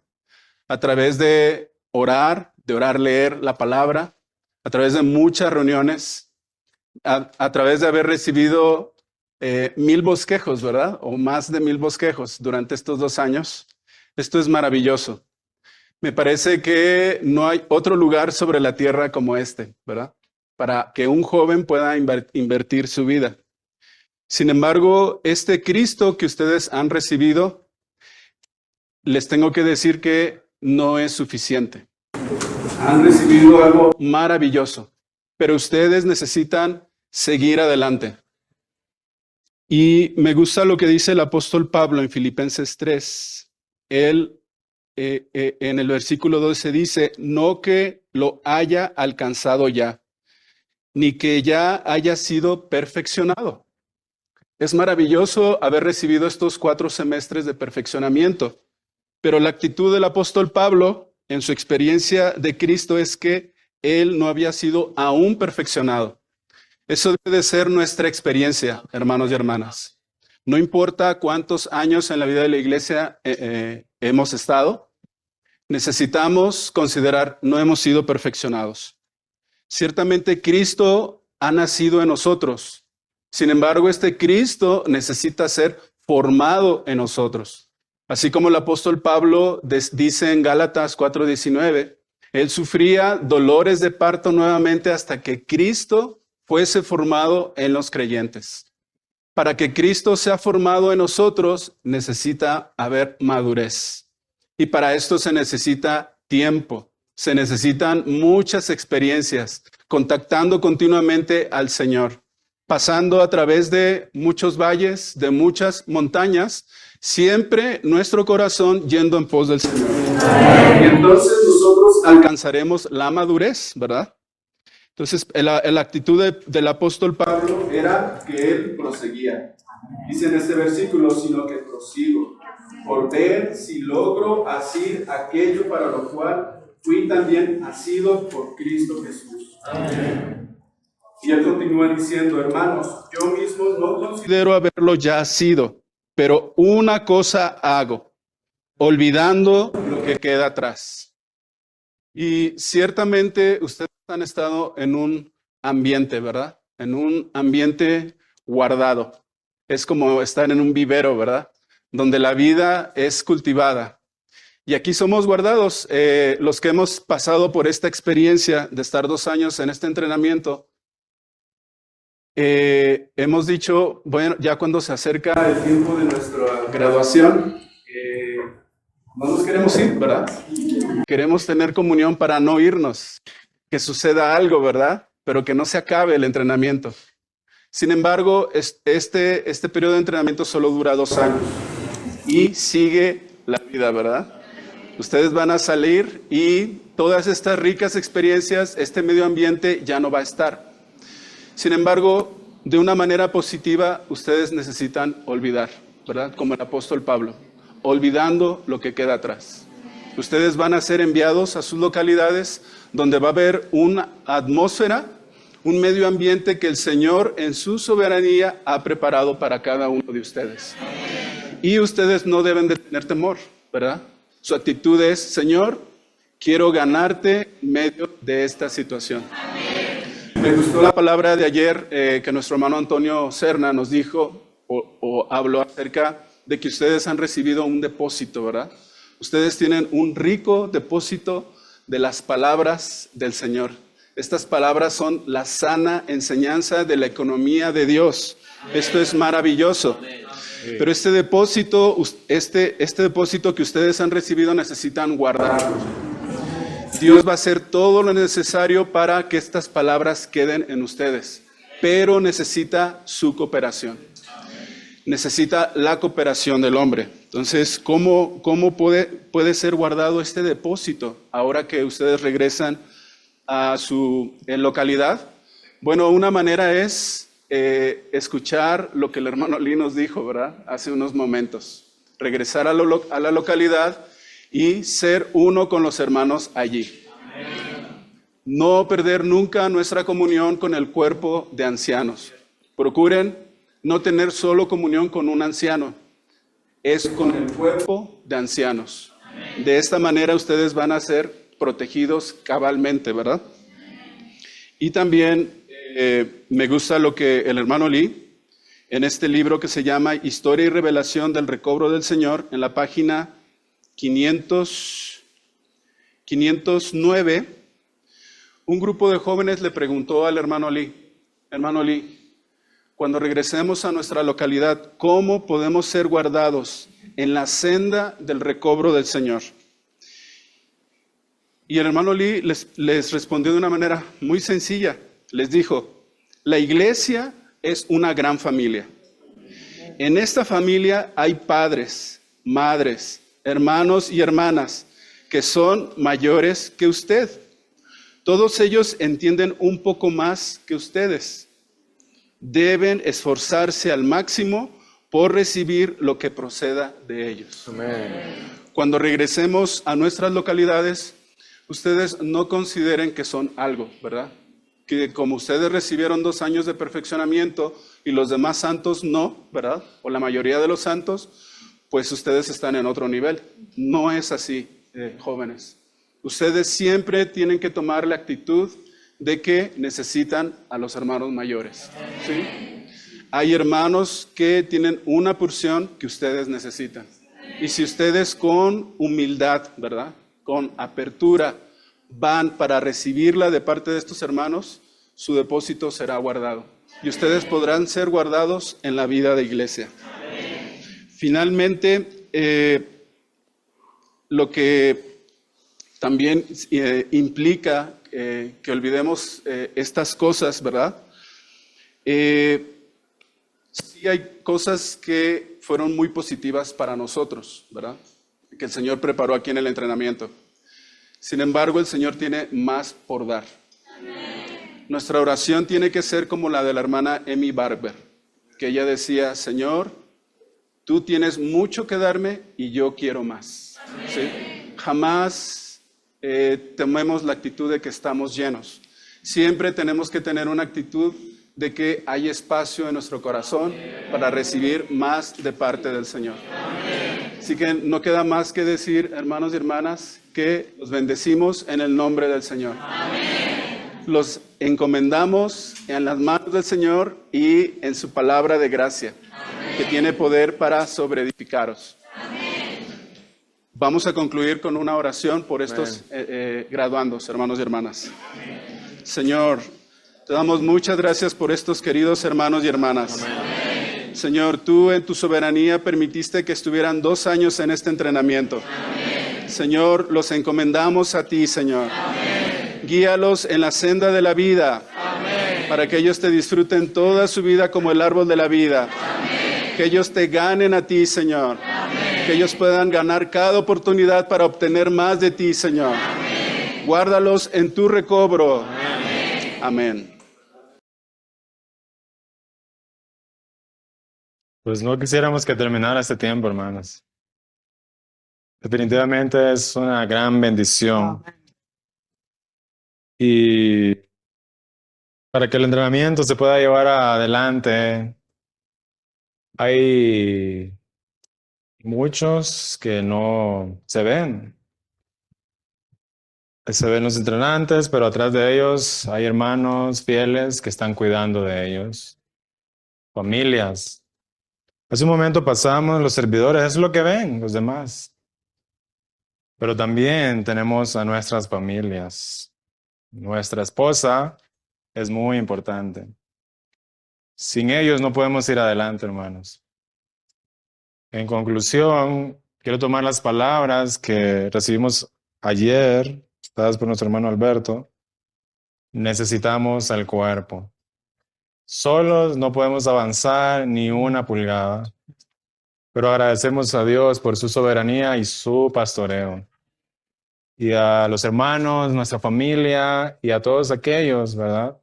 S12: a través de orar, leer la palabra, a través de muchas reuniones, a través de haber recibido 1000 bosquejos, ¿verdad? O más de 1000 bosquejos durante estos 2 años. Esto es maravilloso. Me parece que no hay otro lugar sobre la tierra como este, ¿verdad? Para que un joven pueda invertir su vida. Sin embargo, este Cristo que ustedes han recibido, les tengo que decir que no es suficiente. Han recibido algo maravilloso, pero ustedes necesitan seguir adelante. Y me gusta lo que dice el apóstol Pablo en Filipenses 3. Él en el versículo 12 dice, no que lo haya alcanzado ya, ni que ya haya sido perfeccionado. Es maravilloso haber recibido estos 4 semestres de perfeccionamiento, pero la actitud del apóstol Pablo en su experiencia de Cristo es que él no había sido aún perfeccionado. Eso debe de ser nuestra experiencia, hermanos y hermanas. No importa cuántos años en la vida de la iglesia hemos estado, necesitamos considerar, no hemos sido perfeccionados. Ciertamente Cristo ha nacido en nosotros. Sin embargo, este Cristo necesita ser formado en nosotros. Así como el apóstol Pablo dice en Gálatas 4:19, él sufría dolores de parto nuevamente hasta que Cristo fuese formado en los creyentes. Para que Cristo sea formado en nosotros, necesita haber madurez. Y para esto se necesita tiempo, se necesitan muchas experiencias, contactando continuamente al Señor, pasando a través de muchos valles, de muchas montañas, siempre nuestro corazón yendo en pos del Señor. Y entonces nosotros alcanzaremos la madurez, ¿verdad? Entonces, la actitud del apóstol Pablo era que él proseguía. Dice en este versículo, sino que prosigo, por ver si logro hacer aquello para lo cual fui también asido por Cristo Jesús. Amén. Y él continúa diciendo, hermanos, yo mismo no considero haberlo ya sido, pero una cosa hago, olvidando lo que queda atrás. Y ciertamente ustedes han estado en un ambiente, ¿verdad? En un ambiente guardado. Es como estar en un vivero, ¿verdad? Donde la vida es cultivada. Y aquí somos guardados. Los que hemos pasado por esta experiencia de estar 2 años en este entrenamiento, hemos dicho, bueno, ya cuando se acerca el tiempo de nuestra graduación, no nos queremos ir, ¿verdad? Queremos tener comunión para no irnos, que suceda algo, ¿verdad? Pero que no se acabe el entrenamiento. Sin embargo, este periodo de entrenamiento solo dura 2 años y sigue la vida, ¿verdad? Ustedes van a salir y todas estas ricas experiencias, este medio ambiente ya no va a estar. Sin embargo, de una manera positiva, ustedes necesitan olvidar, ¿verdad? Como el apóstol Pablo, olvidando lo que queda atrás. Ustedes van a ser enviados a sus localidades donde va a haber una atmósfera, un medio ambiente que el Señor en su soberanía ha preparado para cada uno de ustedes. Y ustedes no deben de tener temor, ¿verdad? Su actitud es, Señor, quiero ganarte en medio de esta situación. Me gustó la palabra de ayer que nuestro hermano Antonio Serna nos dijo o habló acerca de que ustedes han recibido un depósito, ¿verdad? Ustedes tienen un rico depósito de las palabras del Señor. Estas palabras son la sana enseñanza de la economía de Dios. Esto es maravilloso. Pero este depósito que ustedes han recibido necesitan guardarlo. Dios va a hacer todo lo necesario para que estas palabras queden en ustedes, pero necesita su cooperación. Necesita la cooperación del hombre. Entonces, ¿cómo puede ser guardado este depósito ahora que ustedes regresan a su localidad? Bueno, una manera es escuchar lo que el hermano Lee nos dijo, ¿verdad? Hace unos momentos. Regresar a la localidad y ser uno con los hermanos allí. No perder nunca nuestra comunión con el cuerpo de ancianos. Procuren no tener solo comunión con un anciano, es con el cuerpo de ancianos. De esta manera ustedes van a ser protegidos cabalmente, ¿verdad? Y también me gusta lo que el hermano Lee, en este libro que se llama Historia y Revelación del Recobro del Señor, en la página 509, un grupo de jóvenes le preguntó al hermano Lee, cuando regresemos a nuestra localidad, ¿cómo podemos ser guardados en la senda del recobro del Señor? Y el hermano Lee les respondió de una manera muy sencilla. Les dijo, la iglesia es una gran familia. En esta familia hay padres, madres, hermanos y hermanas que son mayores que usted. Todos ellos entienden un poco más que ustedes. Deben esforzarse al máximo por recibir lo que proceda de ellos. Amén. Cuando regresemos a nuestras localidades, ustedes no consideren que son algo, ¿verdad? Que como ustedes recibieron 2 años de perfeccionamiento y los demás santos no, ¿verdad? O la mayoría de los santos, pues ustedes están en otro nivel. No es así, jóvenes. Ustedes siempre tienen que tomar la actitud de que necesitan a los hermanos mayores, ¿sí? Hay hermanos que tienen una porción que ustedes necesitan. Y si ustedes con humildad, ¿verdad? Con apertura van para recibirla de parte de estos hermanos, su depósito será guardado. Y ustedes podrán ser guardados en la vida de iglesia. Finalmente, lo que también implica que olvidemos estas cosas, ¿verdad? Sí hay cosas que fueron muy positivas para nosotros, ¿verdad? Que el Señor preparó aquí en el entrenamiento. Sin embargo, el Señor tiene más por dar. Nuestra oración tiene que ser como la de la hermana Emmy Barber, que ella decía, Señor, tú tienes mucho que darme y yo quiero más. ¿Sí? Jamás tomemos la actitud de que estamos llenos. Siempre tenemos que tener una actitud de que hay espacio en nuestro corazón para recibir más de parte del Señor. Así que no queda más que decir, hermanos y hermanas, que los bendecimos en el nombre del Señor. Los encomendamos en las manos del Señor y en su palabra de gracia, que tiene poder para sobreedificaros. Vamos a concluir con una oración por estos graduandos, hermanos y hermanas. Señor, te damos muchas gracias por estos queridos hermanos y hermanas. Amén. Señor, tú en tu soberanía permitiste que estuvieran 2 años en este entrenamiento. Amén. Señor, los encomendamos a ti, Señor. Amén. Guíalos en la senda de la vida. Amén. Para que ellos te disfruten toda su vida como el árbol de la vida. Amén. Que ellos te ganen a ti, Señor. Amén. Que ellos puedan ganar cada oportunidad para obtener más de ti, Señor. Amén. Guárdalos en tu recobro. Amén. Amén.
S1: Pues no quisiéramos que terminara este tiempo, hermanos. Definitivamente es una gran bendición. Y para que el entrenamiento se pueda llevar adelante, hay muchos que no se ven. Se ven los entrenantes, pero atrás de ellos hay hermanos fieles que están cuidando de ellos. Familias. Hace un momento pasamos los servidores, es lo que ven los demás. Pero también tenemos a nuestras familias. Nuestra esposa es muy importante. Sin ellos no podemos ir adelante, hermanos. En conclusión, quiero tomar las palabras que recibimos ayer, dadas por nuestro hermano Alberto. Necesitamos al cuerpo. Solos no podemos avanzar ni una pulgada, pero agradecemos a Dios por su soberanía y su pastoreo. Y a los hermanos, nuestra familia y a todos aquellos, ¿verdad?,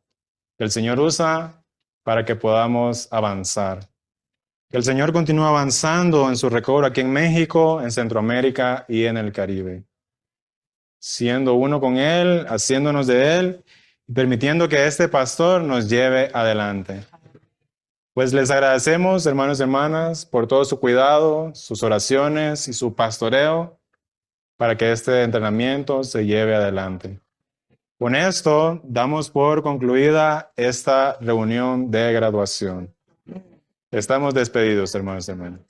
S1: que el Señor usa para que podamos avanzar. Que el Señor continúe avanzando en su recobro aquí en México, en Centroamérica y en el Caribe. Siendo uno con Él, haciéndonos de Él, y permitiendo que este pastor nos lleve adelante. Pues les agradecemos, hermanos y hermanas, por todo su cuidado, sus oraciones y su pastoreo para que este entrenamiento se lleve adelante. Con esto, damos por concluida esta reunión de graduación. Estamos despedidos, hermanos y hermanas.